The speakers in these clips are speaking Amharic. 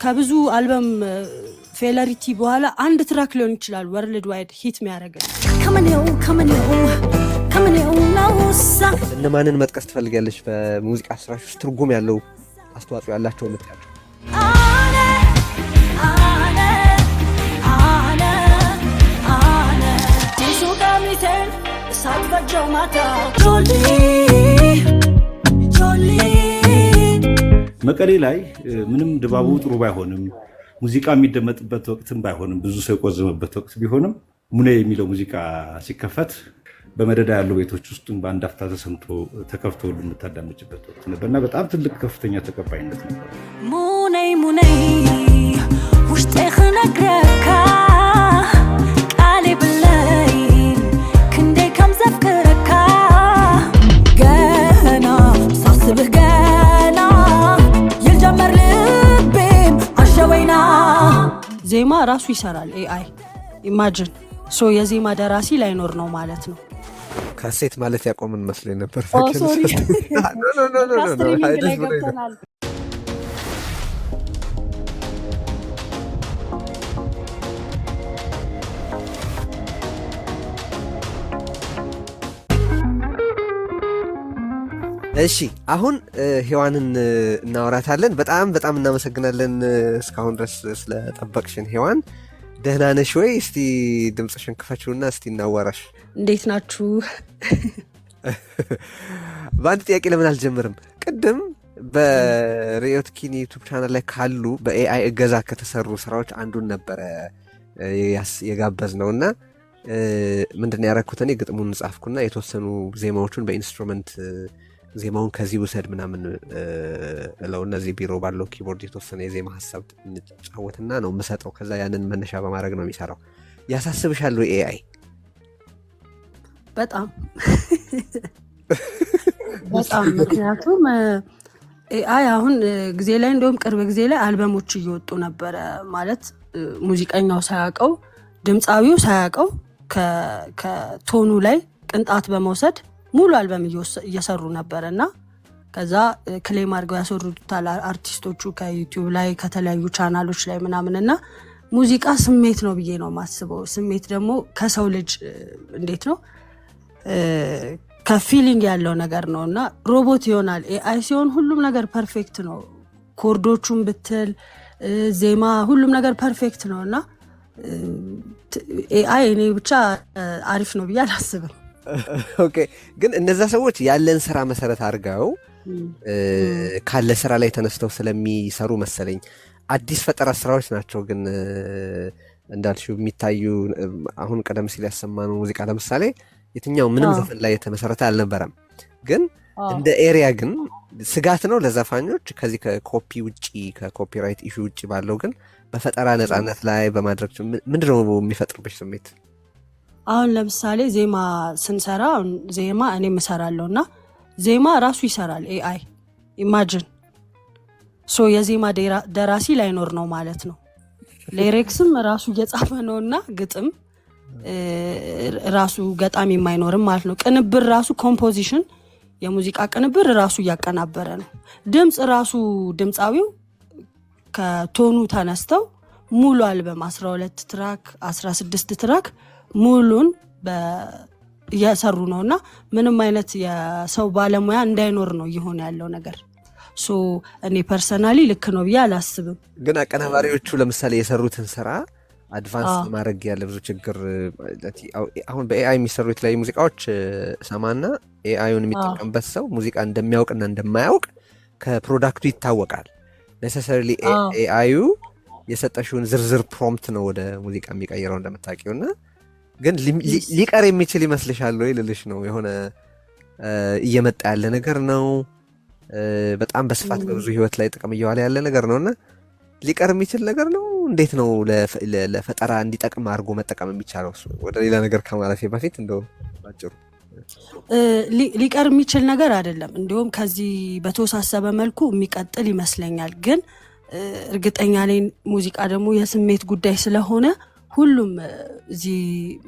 ከብዙ አልበም ፌለሪቲ በኋላ አንድ ትራክ ሊሆን ይችላል ወርልድ ዋይድ ሂት የሚያደርገው። እነማንን መጥቀስ ትፈልጋለች በሙዚቃ ስራሽ ውስጥ ትርጉም ያለው አስተዋጽኦ ያላቸው ምትያቸው? መቀሌ ላይ ምንም ድባቡ ጥሩ ባይሆንም ሙዚቃ የሚደመጥበት ወቅትም ባይሆንም ብዙ ሰው የቆዘመበት ወቅት ቢሆንም ሙኔ የሚለው ሙዚቃ ሲከፈት በመደዳ ያሉ ቤቶች ውስጥ በአንድ አፍታ ተሰምቶ ተከፍቶ ሁሉ የምታዳምጭበት ወቅት ነበርና በጣም ትልቅ ከፍተኛ ተቀባይነት ነበር። ሙኔ ሙኔ ውሽጤ ክነግረካ ቃሌ ብለይ ክንዴ ከም ዘፍቅረካ ገና ሳስብህ ገና ይልጀመር ልቤን አሸወይና። ዜማ ራሱ ይሰራል ኤአይ ኢማጂን። ሶ የዜማ ደራሲ ላይኖር ነው ማለት ነው። ካሴት ማለት ያቆምን መስሎኝ ነበር። እሺ አሁን ሔዋንን እናወራታለን። በጣም እናመሰግናለን እስካሁን ድረስ ስለጠበቅሽን ሔዋን። ደህና ነሽ ወይ? እስቲ ድምፅሽን ክፈችውና እስቲ እናዋራሽ። እንዴት ናችሁ? በአንድ ጥያቄ ለምን አልጀምርም? ቅድም በሪዮት ኪኒ ዩቱብ ቻናል ላይ ካሉ በኤአይ እገዛ ከተሰሩ ስራዎች አንዱን ነበረ የጋበዝ ነው እና ምንድን ያረኩት እኔ ግጥሙን ጻፍኩና የተወሰኑ ዜማዎቹን በኢንስትሩመንት ዜማውን ከዚህ ውሰድ ምናምን እለው እነዚህ ቢሮ ባለው ኪቦርድ የተወሰነ የዜማ ሀሳብ እንጫወትና ነው የምሰጠው። ከዛ ያንን መነሻ በማድረግ ነው የሚሰራው። ያሳስብሻል ወይ ኤአይ? በጣም ምክንያቱም ኤአይ አሁን ጊዜ ላይ እንደውም ቅርብ ጊዜ ላይ አልበሞች እየወጡ ነበረ። ማለት ሙዚቀኛው ሳያውቀው ድምፃዊው ሳያውቀው ከቶኑ ላይ ቅንጣት በመውሰድ ሙሉ አልበም እየሰሩ ነበር እና ከዛ ክሌም አድርገው ያስወሩታል አርቲስቶቹ ከዩቲዩብ ላይ ከተለያዩ ቻናሎች ላይ ምናምን። እና ሙዚቃ ስሜት ነው ብዬ ነው ማስበው። ስሜት ደግሞ ከሰው ልጅ እንዴት ነው ከፊሊንግ ያለው ነገር ነው እና ሮቦት ይሆናል። ኤአይ ሲሆን ሁሉም ነገር ፐርፌክት ነው። ኮርዶቹን ብትል ዜማ ሁሉም ነገር ፐርፌክት ነው እና ኤአይ እኔ ብቻ አሪፍ ነው ብዬ አላስብም። ኦኬ ግን እነዛ ሰዎች ያለን ስራ መሰረት አድርገው ካለ ስራ ላይ ተነስተው ስለሚሰሩ መሰለኝ አዲስ ፈጠራ ስራዎች ናቸው። ግን እንዳልሽው የሚታዩ አሁን ቀደም ሲል ያሰማነው ሙዚቃ ለምሳሌ የትኛው ምንም ዘፈን ላይ የተመሰረተ አልነበረም። ግን እንደ ኤሪያ ግን ስጋት ነው ለዘፋኞች ከዚህ ከኮፒ ውጪ ከኮፒራይት ኢሹ ውጪ ባለው ግን በፈጠራ ነፃነት ላይ በማድረግ ምንድነው የሚፈጥርብሽ ስሜት? አሁን ለምሳሌ ዜማ ስንሰራ ዜማ እኔ እሰራለሁ እና ዜማ ራሱ ይሰራል ኤአይ ኢማጂን። ሶ የዜማ ደራሲ ላይኖር ነው ማለት ነው። ሊሪክስም ራሱ እየጻፈ ነውና ግጥም ራሱ ገጣሚ የማይኖርም ማለት ነው። ቅንብር ራሱ ኮምፖዚሽን የሙዚቃ ቅንብር ራሱ እያቀናበረ ነው። ድምፅ ራሱ ድምፃዊው ከቶኑ ተነስተው ሙሉ አልበም 12 ትራክ 16 ትራክ ሙሉን እየሰሩ ነውና ምንም አይነት የሰው ባለሙያ እንዳይኖር ነው እየሆነ ያለው ነገር። ሶ እኔ ፐርሰናሊ ልክ ነው ብዬ አላስብም። ግን አቀናባሪዎቹ ለምሳሌ የሰሩትን ስራ አድቫንስ ማድረግ ያለ ብዙ ችግር አሁን በኤአይ የሚሰሩ የተለያዩ ሙዚቃዎች ሰማና ኤአይውን የሚጠቀምበት ሰው ሙዚቃ እንደሚያውቅና እንደማያውቅ ከፕሮዳክቱ ይታወቃል። ነሰሰሪሊ ኤአዩ የሰጠሽውን ዝርዝር ፕሮምፕት ነው ወደ ሙዚቃ የሚቀይረው እንደምታውቂውና ግን ሊቀር የሚችል ይመስልሻል ወይ ልልሽ ነው። የሆነ እየመጣ ያለ ነገር ነው። በጣም በስፋት በብዙ ህይወት ላይ ጥቅም እየዋለ ያለ ነገር ነውና ሊቀር የሚችል ነገር ነው። እንዴት ነው ለፈጠራ እንዲጠቅም አድርጎ መጠቀም የሚቻለው? ወደ ሌላ ነገር ከማለፌ በፊት እንደው ባጭሩ ሊቀር የሚችል ነገር አይደለም። እንዲሁም ከዚህ በተወሳሰበ መልኩ የሚቀጥል ይመስለኛል። ግን እርግጠኛ ነኝ ሙዚቃ ደግሞ የስሜት ጉዳይ ስለሆነ ሁሉም እዚህ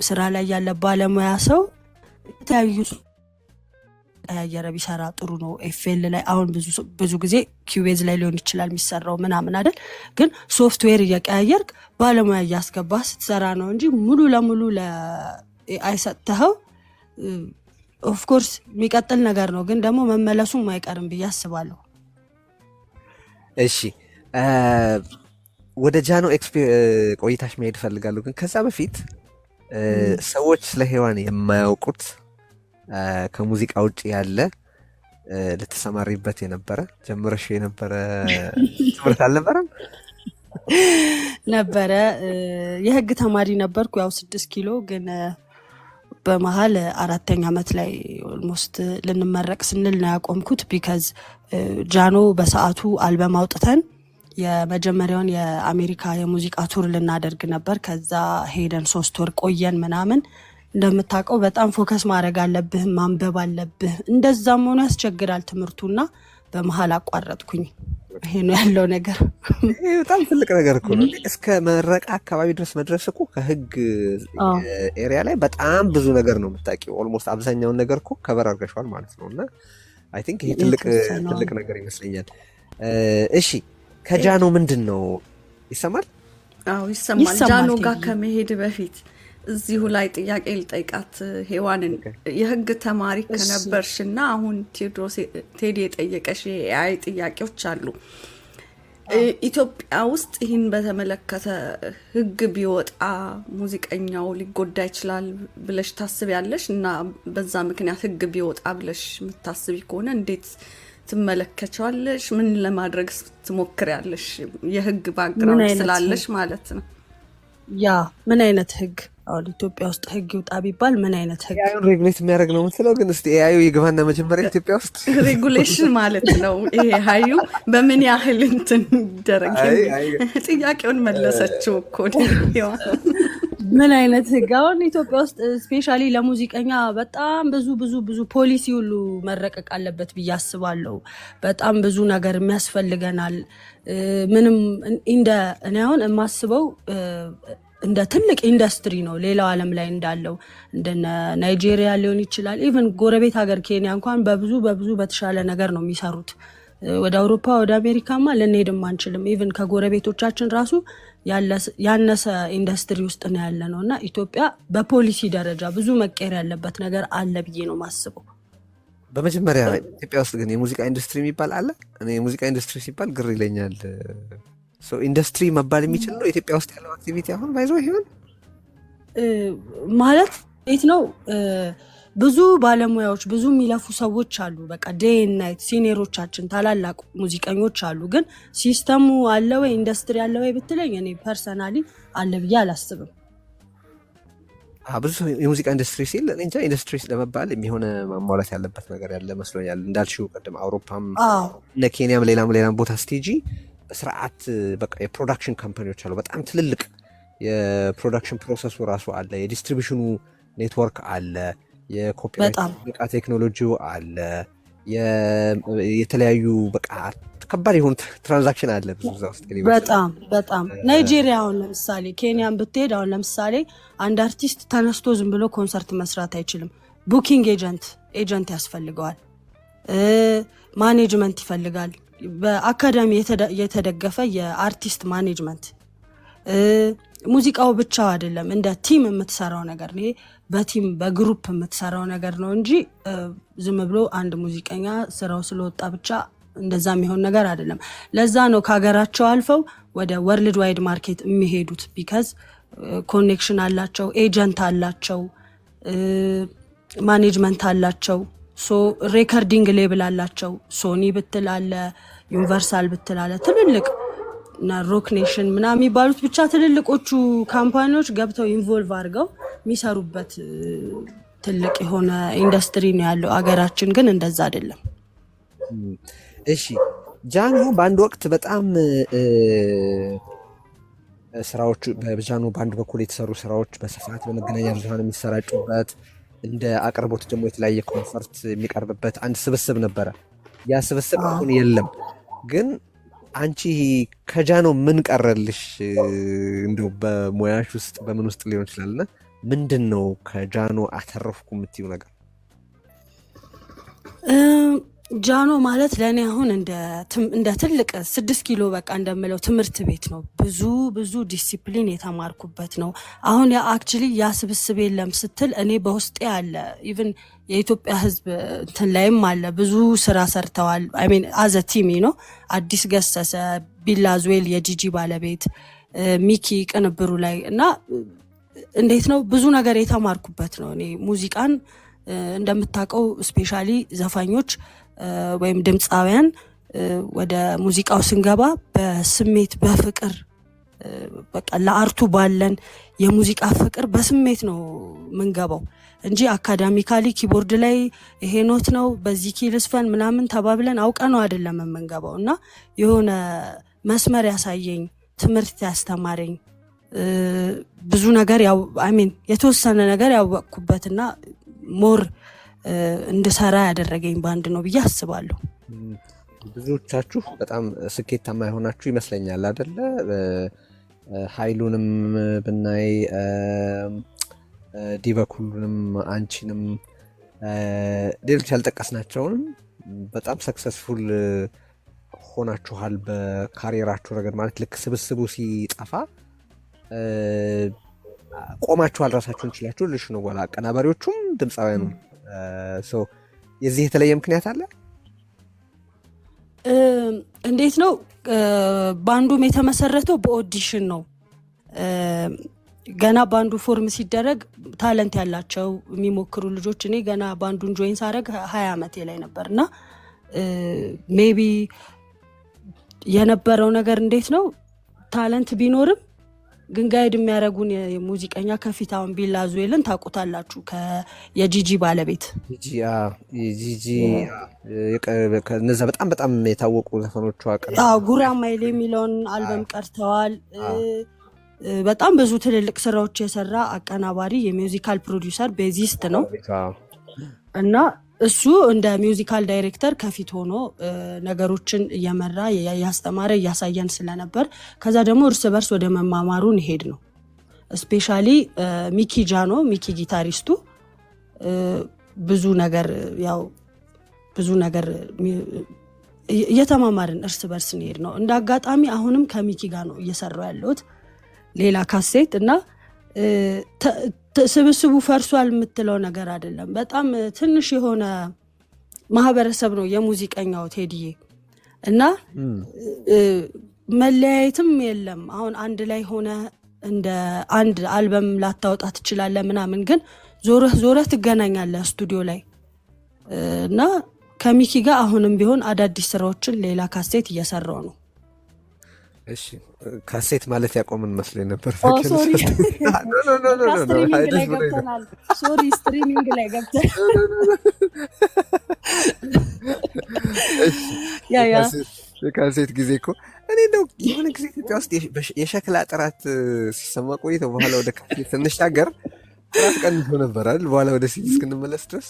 ስራ ላይ ያለ ባለሙያ ሰው የተለያዩ እያቀያየረ ቢሰራ ጥሩ ነው። ኤፍኤል ላይ አሁን ብዙ ጊዜ ኪዩቤዝ ላይ ሊሆን ይችላል የሚሰራው ምናምን አይደል? ግን ሶፍትዌር እየቀያየርክ ባለሙያ እያስገባ ስትሰራ ነው እንጂ ሙሉ ለሙሉ ለኤአይ ሰጥተኸው ኦፍኮርስ የሚቀጥል ነገር ነው፣ ግን ደግሞ መመለሱም አይቀርም ብዬ አስባለሁ። እሺ ወደ ጃኖ ቆይታሽ መሄድ እፈልጋለሁ። ግን ከዛ በፊት ሰዎች ስለ ሔዋን የማያውቁት ከሙዚቃ ውጭ ያለ ልትሰማሪበት የነበረ ጀምረሽ የነበረ ትምህርት አልነበረም? ነበረ። የህግ ተማሪ ነበርኩ ያው 6 ኪሎ። ግን በመሀል 4ኛ ዓመት ላይ ኦልሞስት ልንመረቅ ስንል ነው ያቆምኩት። ቢካዝ ጃኖ በሰዓቱ አልበም አውጥተን የመጀመሪያውን የአሜሪካ የሙዚቃ ቱር ልናደርግ ነበር። ከዛ ሄደን 3 ወር ቆየን ምናምን። እንደምታውቀው በጣም ፎከስ ማድረግ አለብህ፣ ማንበብ አለብህ። እንደዛም ሆኖ ያስቸግራል ትምህርቱና በመሀል አቋረጥኩኝ። ይሄ ነው ያለው ነገር። ይሄ በጣም ትልቅ ነገር እኮ ነው። እስከ መረቃ አካባቢ ድረስ መድረስ እኮ ከህግ ኤሪያ ላይ በጣም ብዙ ነገር ነው የምታውቂው። ኦልሞስት አብዛኛውን ነገር እኮ ከበር አድርገሽዋል ማለት ነው። እና አይ ቲንክ ይሄ ትልቅ ነገር ይመስለኛል። እሺ ከጃኖ ምንድን ነው ይሰማል? አዎ ይሰማል። ጃኖ ጋር ከመሄድ በፊት እዚሁ ላይ ጥያቄ ልጠይቃት ሔዋንን። የህግ ተማሪ ከነበርሽና አሁን ቴዲ የጠየቀሽ የኤአይ ጥያቄዎች አሉ። ኢትዮጵያ ውስጥ ይህን በተመለከተ ህግ ቢወጣ ሙዚቀኛው ሊጎዳ ይችላል ብለሽ ታስቢያለሽ? እና በዛ ምክንያት ህግ ቢወጣ ብለሽ የምታስቢ ከሆነ እንዴት ትመለከቻለሽ? ምን ለማድረግ ትሞክሪያለሽ? የህግ ባክግራውንድ ስላለሽ ማለት ነው። ያ ምን አይነት ህግ አሁን ኢትዮጵያ ውስጥ ህግ ይውጣ ቢባል ምን አይነት ህግ? ኤአይን ሬጉሌት የሚያደርግ ነው የምትለው? ግን እስቲ ኤአዩ ይግባና መጀመሪያ ኢትዮጵያ ውስጥ ሬጉሌሽን ማለት ነው ይሄ ሀዩ በምን ያህል እንትን ይደረግ? ጥያቄውን መለሰችው እኮ ምን አይነት ህግ? አሁን ኢትዮጵያ ውስጥ ስፔሻሊ ለሙዚቀኛ በጣም ብዙ ፖሊሲ ሁሉ መረቀቅ አለበት ብዬ አስባለሁ። በጣም ብዙ ነገር የሚያስፈልገናል። ምንም እኔ አሁን የማስበው እንደ ትልቅ ኢንዱስትሪ ነው። ሌላው ዓለም ላይ እንዳለው እንደነ ናይጄሪያ ሊሆን ይችላል። ኢቨን ጎረቤት ሀገር ኬንያ እንኳን በብዙ በተሻለ ነገር ነው የሚሰሩት። ወደ አውሮፓ ወደ አሜሪካማ ልንሄድም አንችልም። ኢቨን ከጎረቤቶቻችን ራሱ ያነሰ ኢንዱስትሪ ውስጥ ነው ያለ ነው። እና ኢትዮጵያ በፖሊሲ ደረጃ ብዙ መቀየር ያለበት ነገር አለ ብዬ ነው ማስበው። በመጀመሪያ ኢትዮጵያ ውስጥ ግን የሙዚቃ ኢንዱስትሪ የሚባል አለ? እኔ የሙዚቃ ኢንዱስትሪ ሲባል ግር ይለኛል። ኢንዱስትሪ መባል የሚችል ነው ኢትዮጵያ ውስጥ ያለው አክቲቪቲ አሁን ባይዞ ይሆን ማለት የት ነው? ብዙ ባለሙያዎች ብዙ የሚለፉ ሰዎች አሉ። በቃ ዴይ ናይት ሲኒየሮቻችን ታላላቅ ሙዚቀኞች አሉ። ግን ሲስተሙ አለ ወይ ኢንዱስትሪ አለ ወይ ብትለኝ እኔ ፐርሰናሊ አለ ብዬ አላስብም። ብዙ የሙዚቃ ኢንዱስትሪ ሲል እንጃ ኢንዱስትሪ ለመባል የሚሆነ ማሟላት ያለበት ነገር ያለ መስሎኛል። እንዳልሽው ቀደም አውሮፓም እነ ኬንያም ሌላም ቦታ ስቴጂ በስርዓት በቃ የፕሮዳክሽን ካምፓኒዎች አሉ። በጣም ትልልቅ የፕሮዳክሽን ፕሮሰሱ ራሱ አለ። የዲስትሪቢሽኑ ኔትወርክ አለ። የኮፒራይት ቴክኖሎጂው አለ። የተለያዩ በቃ ከባድ የሆኑ ትራንዛክሽን አለ ብዙ እዛ ውስጥ። በጣም ናይጄሪያ አሁን ለምሳሌ ኬንያን ብትሄድ አሁን ለምሳሌ አንድ አርቲስት ተነስቶ ዝም ብሎ ኮንሰርት መስራት አይችልም። ቡኪንግ ኤጀንት ያስፈልገዋል። ማኔጅመንት ይፈልጋል። በአካዳሚ የተደገፈ የአርቲስት ማኔጅመንት። ሙዚቃው ብቻው አይደለም፣ እንደ ቲም የምትሰራው ነገር ነው። በቲም በግሩፕ የምትሰራው ነገር ነው እንጂ ዝም ብሎ አንድ ሙዚቀኛ ስራው ስለወጣ ብቻ እንደዛ የሚሆን ነገር አይደለም። ለዛ ነው ከሀገራቸው አልፈው ወደ ወርልድ ዋይድ ማርኬት የሚሄዱት። ቢካዝ ኮኔክሽን አላቸው፣ ኤጀንት አላቸው፣ ማኔጅመንት አላቸው። ሬከርዲንግ ሌብል አላቸው። ሶኒ ብትል አለ፣ ዩኒቨርሳል ብትል አለ፣ ትልልቅ ሮክ ኔሽን ምናምን የሚባሉት ብቻ ትልልቆቹ ካምፓኒዎች ገብተው ኢንቮልቭ አድርገው የሚሰሩበት ትልቅ የሆነ ኢንዱስትሪ ነው ያለው። አገራችን ግን እንደዛ አይደለም። እሺ ጃኖ በአንድ ወቅት በጣም ስራዎቹ በጃኖ በአንድ በኩል የተሰሩ ስራዎች በስፋት በመገናኛ ብዙሃን የሚሰራጩበት እንደ አቅርቦት ደግሞ የተለያየ ኮንሰርት የሚቀርብበት አንድ ስብስብ ነበረ። ያ ስብስብ አሁን የለም። ግን አንቺ ከጃኖ ምን ቀረልሽ? እንደው በሙያሽ ውስጥ በምን ውስጥ ሊሆን ይችላልና ምንድን ነው ከጃኖ አተረፍኩ የምትይው ነገር? ጃኖ ማለት ለእኔ አሁን እንደ ትልቅ 6 ኪሎ በቃ እንደምለው ትምህርት ቤት ነው። ብዙ ዲሲፕሊን የተማርኩበት ነው። አሁን አክቹሊ ያ ስብስብ የለም ስትል እኔ በውስጤ አለ። ኢቭን የኢትዮጵያ ሕዝብ እንትን ላይም አለ። ብዙ ስራ ሰርተዋል። አይ ሚን አዘ ቲም ነው። አዲስ ገሰሰ፣ ቢላዝዌል የጂጂ ባለቤት፣ ሚኪ ቅንብሩ ላይ እና እንዴት ነው ብዙ ነገር የተማርኩበት ነው። እኔ ሙዚቃን እንደምታውቀው ስፔሻሊ ዘፋኞች ወይም ድምፃውያን ወደ ሙዚቃው ስንገባ በስሜት በፍቅር በቃ ለአርቱ ባለን የሙዚቃ ፍቅር በስሜት ነው ምንገባው እንጂ አካዳሚካሊ ኪቦርድ ላይ ይሄ ኖት ነው በዚህ ኪልስፈን ምናምን ተባብለን አውቀ ነው አይደለም የምንገባው። እና የሆነ መስመር ያሳየኝ ትምህርት ያስተማረኝ ብዙ ነገር ያው አሚን የተወሰነ ነገር ያወቅኩበትና ሞር እንድሰራ ያደረገኝ ባንድ ነው ብዬ አስባለሁ። ብዙዎቻችሁ በጣም ስኬታማ የሆናችሁ ይመስለኛል አይደለ? ኃይሉንም ብናይ ዲበኩሉንም አንቺንም ሌሎች ያልጠቀስናቸውንም በጣም ሰክሰስፉል ሆናችኋል በካሪየራችሁ ረገድ። ማለት ልክ ስብስቡ ሲጠፋ ቆማችኋል፣ ራሳችሁን ችላችሁ ልሽ ነው በኋላ አቀናባሪዎቹም ድምፃውያኑ። የዚህ የተለየ ምክንያት አለ? እንዴት ነው ባንዱም የተመሰረተው በኦዲሽን ነው። ገና ባንዱ ፎርም ሲደረግ ታለንት ያላቸው የሚሞክሩ ልጆች እኔ ገና ባንዱን ጆይን ሳረግ 20 ዓመቴ ላይ ነበርና ሜቢ የነበረው ነገር እንዴት ነው ታለንት ቢኖርም ግን ጋይድ የሚያደርጉን የሙዚቀኛ ከፊታውን ቢላዝዌልን ታውቁታላችሁ፣ የጂጂ ባለቤት ጂጂ እነዛ በጣም የታወቁ ዘፈኖቿ ጉራማይሌ የሚለውን አልበም ቀርተዋል። በጣም ብዙ ትልልቅ ስራዎች የሰራ አቀናባሪ የሚውዚካል ፕሮዲውሰር ቤዚስት ነው እና እሱ እንደ ሚውዚካል ዳይሬክተር ከፊት ሆኖ ነገሮችን እየመራ ያስተማረ እያሳየን ስለነበር ከዛ ደግሞ እርስ በርስ ወደ መማማሩ እንሄድ ነው። ስፔሻሊ ሚኪ ጃኖ ሚኪ ጊታሪስቱ ብዙ ነገር እየተማማርን እርስ በርስ እንሄድ ነው። እንደ አጋጣሚ አሁንም ከሚኪ ጋር ነው እየሰራው ያለሁት ሌላ ካሴት እና ስብስቡ ፈርሷል የምትለው ነገር አይደለም። በጣም ትንሽ የሆነ ማህበረሰብ ነው የሙዚቀኛው ቴዲዬ እና መለያየትም የለም። አሁን አንድ ላይ ሆነ እንደ አንድ አልበም ላታወጣ ትችላለህ ምናምን፣ ግን ዞረህ ትገናኛለህ ስቱዲዮ ላይ እና ከሚኪ ጋር አሁንም ቢሆን አዳዲስ ስራዎችን ሌላ ካሴት እየሰራው ነው። እሺ ካሴት ማለት ያቆምን መስሎኝ ነበር። ስትሪሚንግ ላይ ገብተናል። የካሴት ጊዜ እኮ እኔ እንደው የሆነ ጊዜ ኢትዮጵያ ውስጥ የሸክላ ጥራት ሲሰማ ቆይተው በኋላ ወደ ካሴት ስንሻገር ጥራት ቀንሶ ነበር አይደል? በኋላ ወደ ሲዲ እስክንመለስ ድረስ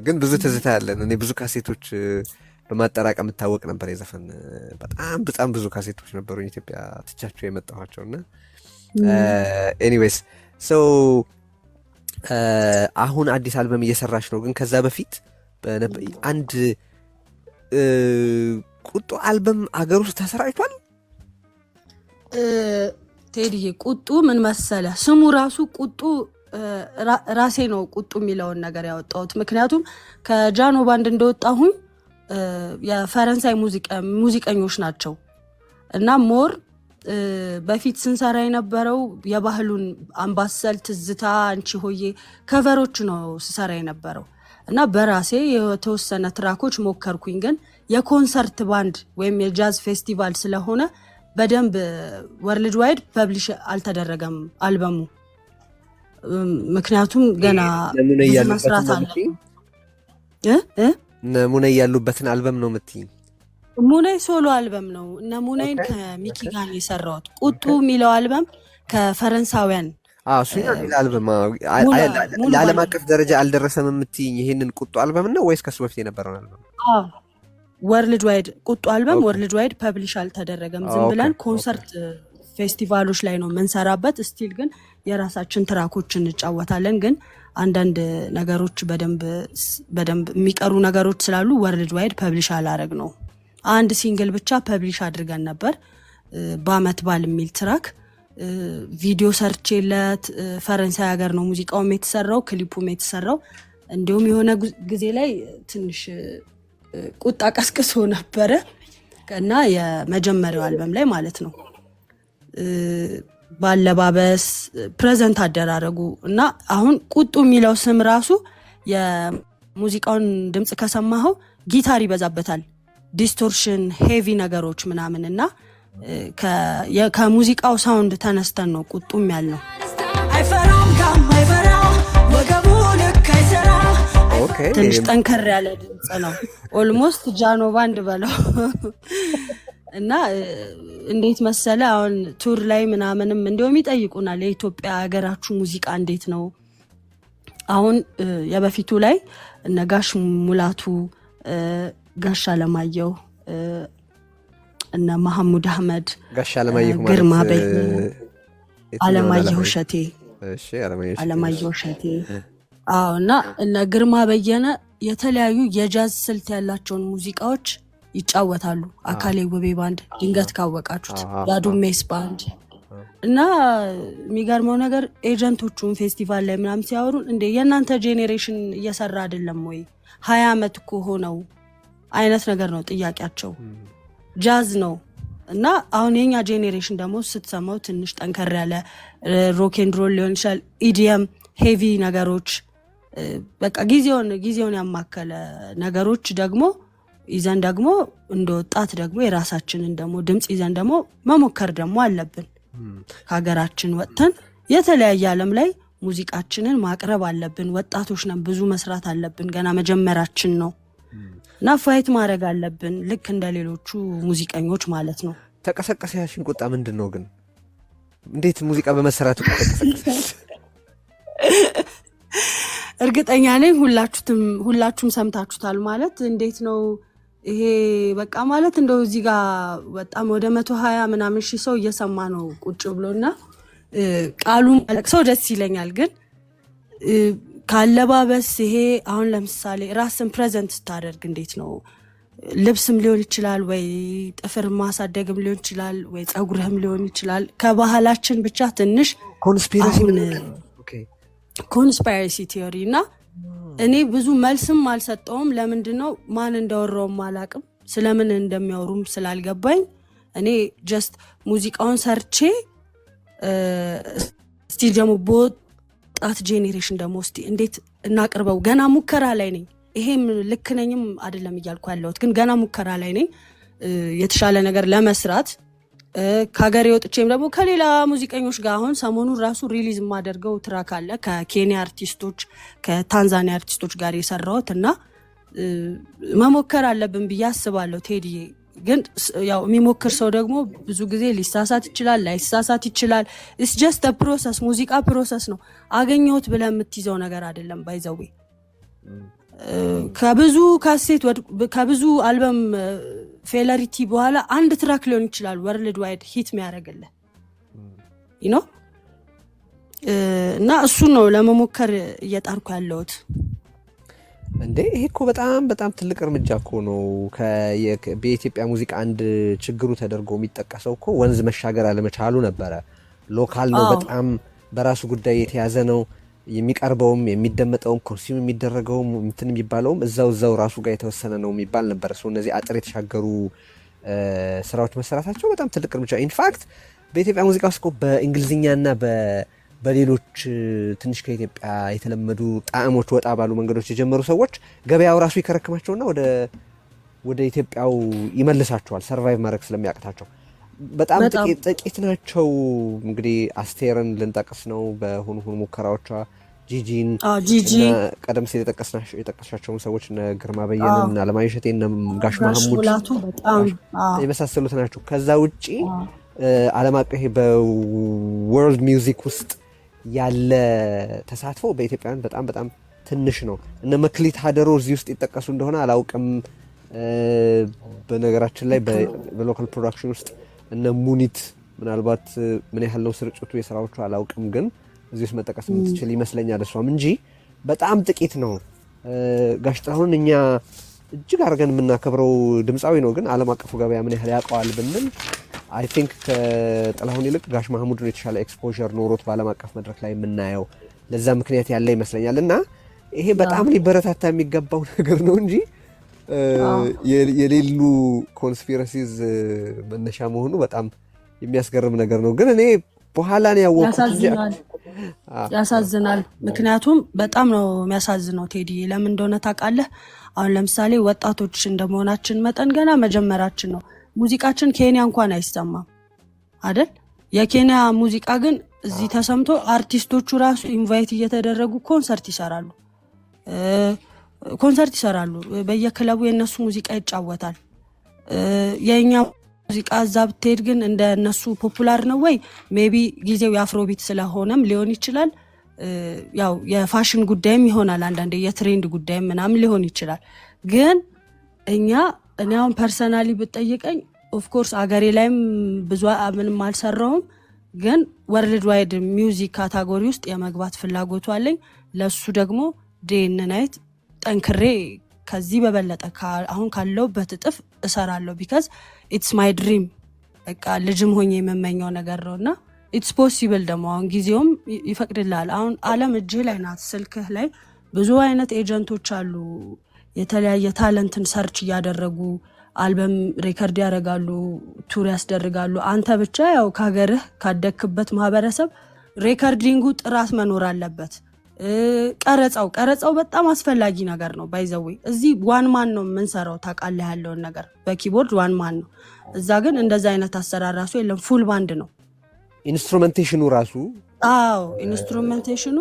ግን ብዙ ትዝታ ያለን። እኔ ብዙ ካሴቶች በማጠራቀም የምታወቅ ነበር የዘፈን በጣም ብዙ ካሴቶች ነበሩ ኢትዮጵያ ትቻቸው የመጣኋቸው እና ኤኒዌይስ አሁን አዲስ አልበም እየሰራች ነው። ግን ከዛ በፊት አንድ ቁጡ አልበም አገር ውስጥ ተሰራጭቷል። ቴዲዬ ቁጡ ምን መሰለ ስሙ ራሱ ቁጡ ራሴ ነው ቁጡ የሚለውን ነገር ያወጣሁት። ምክንያቱም ከጃኖ ባንድ እንደወጣሁኝ የፈረንሳይ ሙዚቀኞች ናቸው እና ሞር በፊት ስንሰራ የነበረው የባህሉን አምባሰል፣ ትዝታ፣ አንቺ ሆዬ ከቨሮች ነው ስሰራ የነበረው እና በራሴ የተወሰነ ትራኮች ሞከርኩኝ። ግን የኮንሰርት ባንድ ወይም የጃዝ ፌስቲቫል ስለሆነ በደንብ ወርልድ ዋይድ ፐብሊሽ አልተደረገም አልበሙ። ምክንያቱም ገና ብዙ መስራት አለ። ሙነይ ያሉበትን አልበም ነው የምትይኝ? ሙነይ ሶሎ አልበም ነው። እነ ሙነይን ከሚኪ ጋር የሰራሁት ቁጡ የሚለው አልበም ከፈረንሳውያን እሱኛው ሌላ አልበም ለዓለም አቀፍ ደረጃ አልደረሰም የምትይኝ ይህንን ቁጡ አልበም ነው ወይስ ከሱ በፊት የነበረውን አልበም? ወርልድ ዋይድ ቁጡ አልበም ወርልድ ዋይድ ፐብሊሽ አልተደረገም። ዝም ብለን ኮንሰርት ፌስቲቫሎች ላይ ነው የምንሰራበት። ስቲል ግን የራሳችን ትራኮች እንጫወታለን። ግን አንዳንድ ነገሮች በደንብ የሚቀሩ ነገሮች ስላሉ ወርልድ ዋይድ ፐብሊሽ አላረግ ነው። አንድ ሲንግል ብቻ ፐብሊሽ አድርገን ነበር በአመት ባል የሚል ትራክ ቪዲዮ ሰርቼለት ፈረንሳይ ሀገር ነው ሙዚቃውም የተሰራው ክሊፑም የተሰራው። እንዲሁም የሆነ ጊዜ ላይ ትንሽ ቁጣ ቀስቅሶ ነበረ እና የመጀመሪያው አልበም ላይ ማለት ነው ባለባበስ ፕሬዘንት አደራረጉ እና አሁን ቁጡ የሚለው ስም ራሱ የሙዚቃውን ድምጽ ከሰማኸው ጊታር ይበዛበታል፣ ዲስቶርሽን፣ ሄቪ ነገሮች ምናምን እና ከሙዚቃው ሳውንድ ተነስተን ነው ቁጡም ያልነው። አይፈራም ጋም አይፈራ ወገቡ ልክ አይሰራ ትንሽ ጠንከር ያለ ድምጽ ነው። ኦልሞስት ጃኖ ባንድ በለው እና እንዴት መሰለ አሁን ቱር ላይ ምናምንም እንደውም ይጠይቁናል የኢትዮጵያ ሀገራችሁ ሙዚቃ እንዴት ነው? አሁን የበፊቱ ላይ እነ ጋሽ ሙላቱ፣ ጋሽ አለማየሁ፣ እነ መሐሙድ አህመድ፣ ጋሽ አለማየሁ ግርማ አለማየሁ እሸቴ አለማየሁ እሸቴ እና እነ ግርማ በየነ የተለያዩ የጃዝ ስልት ያላቸውን ሙዚቃዎች ይጫወታሉ። አካሌ ውቤ ባንድ ድንገት ካወቃችሁት ያዱሜስ ባንድ እና የሚገርመው ነገር ኤጀንቶቹን ፌስቲቫል ላይ ምናምን ሲያወሩን እንደ የእናንተ ጄኔሬሽን እየሰራ አይደለም ወይ 20 ዓመት እኮ ሆነው አይነት ነገር ነው ጥያቄያቸው። ጃዝ ነው እና አሁን የኛ ጄኔሬሽን ደግሞ ስትሰማው ትንሽ ጠንከር ያለ ሮክ ኤንድ ሮል ሊሆን ይችላል፣ ኢዲኤም ሄቪ ነገሮች በቃ ጊዜውን ያማከለ ነገሮች ደግሞ ይዘን ደግሞ እንደ ወጣት ደግሞ የራሳችንን ደግሞ ድምጽ ይዘን ደግሞ መሞከር ደግሞ አለብን። ከሀገራችን ወጥተን የተለያየ ዓለም ላይ ሙዚቃችንን ማቅረብ አለብን። ወጣቶች ነን፣ ብዙ መስራት አለብን። ገና መጀመራችን ነው እና ፋይት ማድረግ አለብን ልክ እንደ ሌሎቹ ሙዚቀኞች ማለት ነው። ተቀሰቀሰ ያልሽን ቁጣ ምንድን ነው ግን? እንዴት ሙዚቃ በመሰራቱ ተቀሰቀሰ? እርግጠኛ ነኝ ሁላችሁም ሰምታችሁታል። ማለት እንዴት ነው ይሄ በቃ ማለት እንደው እዚህ ጋር በጣም ወደ 120 ምናምን ሺህ ሰው እየሰማ ነው ቁጭ ብሎና ቃሉ ማለቅሰው ደስ ይለኛል። ግን ካለባበስ ይሄ አሁን ለምሳሌ ራስን ፕሬዘንት ስታደርግ እንዴት ነው ልብስም ሊሆን ይችላል ወይ ጥፍር ማሳደግም ሊሆን ይችላል ወይ ጸጉርህም ሊሆን ይችላል። ከባህላችን ብቻ ትንሽ ኮንስፓይረሲ ቲዮሪ እና እኔ ብዙ መልስም አልሰጠውም። ለምንድነው ማን እንዳወራውም አላቅም፣ ስለምን እንደሚያወሩም ስላልገባኝ እኔ ጀስት ሙዚቃውን ሰርቼ እስቲ ደግሞ በወጣት ጄኔሬሽን ደግሞ እስቲ እንዴት እናቅርበው። ገና ሙከራ ላይ ነኝ። ይሄም ልክ ነኝም አይደለም እያልኩ ያለሁት ግን ገና ሙከራ ላይ ነኝ የተሻለ ነገር ለመስራት። ከሀገሬ ወጥቼም ደግሞ ከሌላ ሙዚቀኞች ጋር አሁን ሰሞኑን ራሱ ሪሊዝ የማደርገው ትራክ አለ ከኬንያ አርቲስቶች ከታንዛኒያ አርቲስቶች ጋር የሰራሁት እና መሞከር አለብን ብዬ አስባለሁ። ቴዲዬ ግን ያው የሚሞክር ሰው ደግሞ ብዙ ጊዜ ሊሳሳት ይችላል፣ ላይሳሳት ይችላል። ኢትስ ጀስት አ ፕሮሰስ። ሙዚቃ ፕሮሰስ ነው። አገኘሁት ብለህ የምትይዘው ነገር አይደለም። ባይዘዌ ከብዙ ካሴት ከብዙ አልበም ፌለሪቲ በኋላ አንድ ትራክ ሊሆን ይችላል ወርልድ ዋይድ ሂት የሚያደርግልህ እና እሱ ነው ለመሞከር እየጣርኩ ያለሁት። እንዴ ይሄ እኮ በጣም ትልቅ እርምጃ እኮ ነው። በኢትዮጵያ ሙዚቃ አንድ ችግሩ ተደርጎ የሚጠቀሰው እኮ ወንዝ መሻገር አለመቻሉ ነበረ። ሎካል ነው፣ በጣም በራሱ ጉዳይ የተያዘ ነው። የሚቀርበውም የሚደመጠውም ኮንሱም የሚደረገውም እንትን የሚባለውም እዛው ራሱ ጋር የተወሰነ ነው የሚባል ነበር። እነዚህ አጥር የተሻገሩ ስራዎች መሰራታቸው በጣም ትልቅ እርምጃ። ኢንፋክት በኢትዮጵያ ሙዚቃ ውስጥ በእንግሊዝኛና በሌሎች ትንሽ ከኢትዮጵያ የተለመዱ ጣዕሞች ወጣ ባሉ መንገዶች የጀመሩ ሰዎች ገበያው ራሱ ይከረክማቸውና ወደ ኢትዮጵያው ይመልሳቸዋል፣ ሰርቫይቭ ማድረግ ስለሚያቅታቸው። በጣም ጥቂት ናቸው። እንግዲህ አስቴርን ልንጠቅስ ነው በሆኑ ሙከራዎቿ፣ ጂጂን እና ቀደም ሲል የጠቀስሻቸውን ሰዎች እነ ግርማ በየነን፣ አለማየሁ እሸቴን፣ ጋሽ መሐሙድ የመሳሰሉት ናቸው። ከዛ ውጪ ዓለም አቀፍ በወርልድ ሚውዚክ ውስጥ ያለ ተሳትፎ በኢትዮጵያውያን በጣም ትንሽ ነው። እነ መክሊት ሀደሮ እዚህ ውስጥ ይጠቀሱ እንደሆነ አላውቅም። በነገራችን ላይ በሎካል ፕሮዳክሽን ውስጥ እነ ሙኒት ምናልባት ምን ያህል ነው ስርጭቱ የስራዎቹ አላውቅም፣ ግን እዚህ ውስጥ መጠቀስ የምትችል ይመስለኛል እሷም እንጂ በጣም ጥቂት ነው። ጋሽ ጥላሁን እኛ እጅግ አድርገን የምናከብረው ድምፃዊ ነው፣ ግን ዓለም አቀፉ ገበያ ምን ያህል ያውቀዋል ብንል አይ ቲንክ ከጥላሁን ይልቅ ጋሽ ማህሙድ ነው የተሻለ ኤክስፖዠር ኖሮት በዓለም አቀፍ መድረክ ላይ የምናየው። ለዛ ምክንያት ያለ ይመስለኛል። እና ይሄ በጣም ሊበረታታ የሚገባው ነገር ነው እንጂ የሌሉ ኮንስፒረሲዝ መነሻ መሆኑ በጣም የሚያስገርም ነገር ነው። ግን እኔ በኋላ ነው ያወቅኩት። ያሳዝናል። ምክንያቱም በጣም ነው የሚያሳዝነው ቴዲ። ለምን እንደሆነ ታውቃለህ? አሁን ለምሳሌ ወጣቶች እንደመሆናችን መጠን ገና መጀመራችን ነው። ሙዚቃችን ኬንያ እንኳን አይሰማም አይደል? የኬንያ ሙዚቃ ግን እዚህ ተሰምቶ አርቲስቶቹ ራሱ ኢንቫይት እየተደረጉ ኮንሰርት ይሰራሉ። በየክለቡ የነሱ ሙዚቃ ይጫወታል። የኛ ሙዚቃ እዛ ብትሄድ ግን እንደ እነሱ ፖፑላር ነው ወይ? ሜቢ ጊዜው የአፍሮቢት ስለሆነም ሊሆን ይችላል። ያው የፋሽን ጉዳይም ይሆናል፣ አንዳንዴ የትሬንድ ጉዳይም ምናምን ሊሆን ይችላል። ግን እኔ አሁን ፐርሰናሊ ብትጠይቀኝ ኦፍኮርስ አገሬ ላይም ብዙ ምንም አልሰራውም፣ ግን ወርልድ ዋይድ ሚውዚክ ካታጎሪ ውስጥ የመግባት ፍላጎቱ አለኝ። ለሱ ደግሞ ዴን ናይት ጠንክሬ ከዚህ በበለጠ አሁን ካለውበት እጥፍ እሰራለሁ። ቢካዝ ኢትስ ማይ ድሪም፣ በቃ ልጅም ሆኜ የምመኘው ነገር ነው እና ኢትስ ፖሲብል ደግሞ አሁን ጊዜውም ይፈቅድልሃል። አሁን ዓለም እጅህ ላይ ናት፣ ስልክህ ላይ ብዙ አይነት ኤጀንቶች አሉ። የተለያየ ታለንትን ሰርች እያደረጉ አልበም ሬከርድ ያደርጋሉ፣ ቱር ያስደርጋሉ። አንተ ብቻ ያው ከሀገርህ ካደክበት ማህበረሰብ ሬከርዲንጉ ጥራት መኖር አለበት። ቀረጻው በጣም አስፈላጊ ነገር ነው። ባይዘዌ እዚህ ዋን ማን ነው የምንሰራው፣ ታውቃለህ? ያለውን ነገር በኪቦርድ ዋን ማን ነው። እዛ ግን እንደዛ አይነት አሰራር ራሱ የለም፣ ፉል ባንድ ነው። ኢንስትሩሜንቴሽኑ ራሱ ኢንስትሩሜንቴሽኑ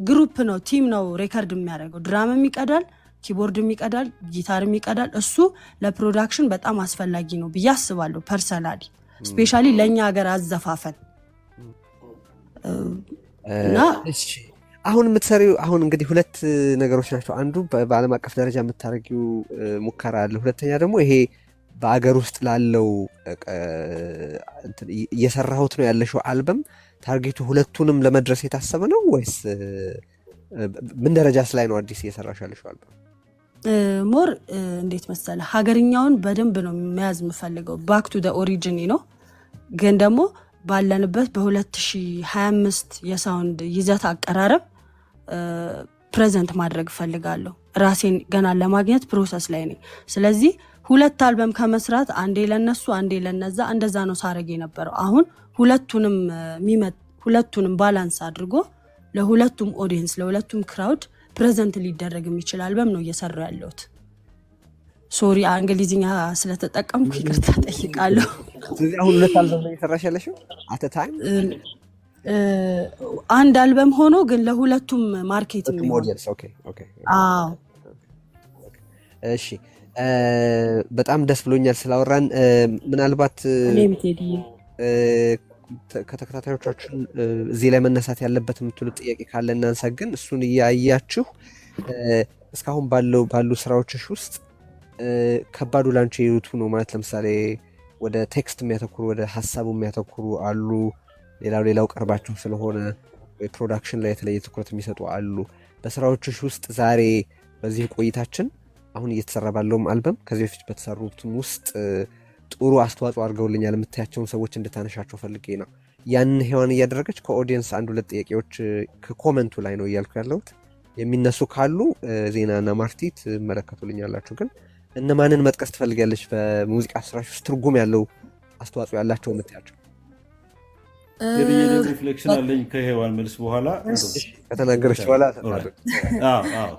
ግሩፕ ነው፣ ቲም ነው ሬከርድ የሚያደርገው። ድራምም ይቀዳል፣ ኪቦርድም ይቀዳል፣ ጊታርም ይቀዳል። እሱ ለፕሮዳክሽን በጣም አስፈላጊ ነው ብዬ አስባለሁ ፐርሰናሊ፣ ስፔሻሊ ለእኛ ሀገር አዘፋፈን እና አሁን የምትሰሪው አሁን እንግዲህ ሁለት ነገሮች ናቸው። አንዱ በዓለም አቀፍ ደረጃ የምታደርጊው ሙከራ አለ። ሁለተኛ ደግሞ ይሄ በአገር ውስጥ ላለው እየሰራሁት ነው ያለሽው አልበም ታርጌቱ ሁለቱንም ለመድረስ የታሰበ ነው ወይስ ምን ደረጃስ ላይ ነው አዲስ እየሰራሽ ያለሽው አልበም? ሞር እንዴት መሰለህ ሀገርኛውን በደንብ ነው መያዝ የምፈልገው፣ ባክ ቱ ኦሪጂን ነው። ግን ደግሞ ባለንበት በ2025 የሳውንድ ይዘት አቀራረብ ፕሬዘንት ማድረግ እፈልጋለሁ። ራሴን ገና ለማግኘት ፕሮሰስ ላይ ነኝ። ስለዚህ ሁለት አልበም ከመስራት አንዴ ለነሱ አንዴ ለነዛ እንደዛ ነው ሳረግ የነበረው። አሁን ሁለቱንም ባላንስ አድርጎ ለሁለቱም ኦዲየንስ ለሁለቱም ክራውድ ፕሬዘንት ሊደረግ የሚችል አልበም ነው እየሰራሁ ያለሁት። ሶሪ እንግሊዝኛ ስለተጠቀምኩ ይቅርታ ጠይቃለሁ። ስለዚህ አሁን ሁለት አልበም ነው እየሰራሽ ያለሽው አት ታይም? አንድ አልበም ሆኖ ግን ለሁለቱም ማርኬት ነው። እሺ በጣም ደስ ብሎኛል ስላወራን። ምናልባት ከተከታታዮቻችን እዚህ ላይ መነሳት ያለበት የምትሉት ጥያቄ ካለ እናንሳ። ግን እሱን እያያችሁ እስካሁን ባሉ ስራዎችሽ ውስጥ ከባዱ ላንቺ የቱ ነው ማለት? ለምሳሌ ወደ ቴክስት የሚያተኩሩ ወደ ሀሳቡ የሚያተኩሩ አሉ። ሌላው ቀርባችሁ ስለሆነ ፕሮዳክሽን ላይ የተለየ ትኩረት የሚሰጡ አሉ። በስራዎችሽ ውስጥ ዛሬ በዚህ ቆይታችን አሁን እየተሰራ ባለውም አልበም ከዚህ በፊት በተሰሩትም ውስጥ ጥሩ አስተዋጽኦ አድርገውልኛል የምታያቸውን ሰዎች እንድታነሻቸው ፈልጌ ነው። ያንን ሔዋን እያደረገች ከኦዲየንስ አንድ ሁለት ጥያቄዎች ከኮመንቱ ላይ ነው እያልኩ ያለሁት የሚነሱ ካሉ ዜናና ማርቲ ትመለከቱልኛላችሁ። ግን እነማንን መጥቀስ ትፈልጋለች በሙዚቃ ስራሽ ውስጥ ትርጉም ያለው አስተዋጽኦ ያላቸው የምታያቸው? ሪፍሌክሽን አለኝ ከሔዋን መልስ በኋላ ከተናገረች በኋላ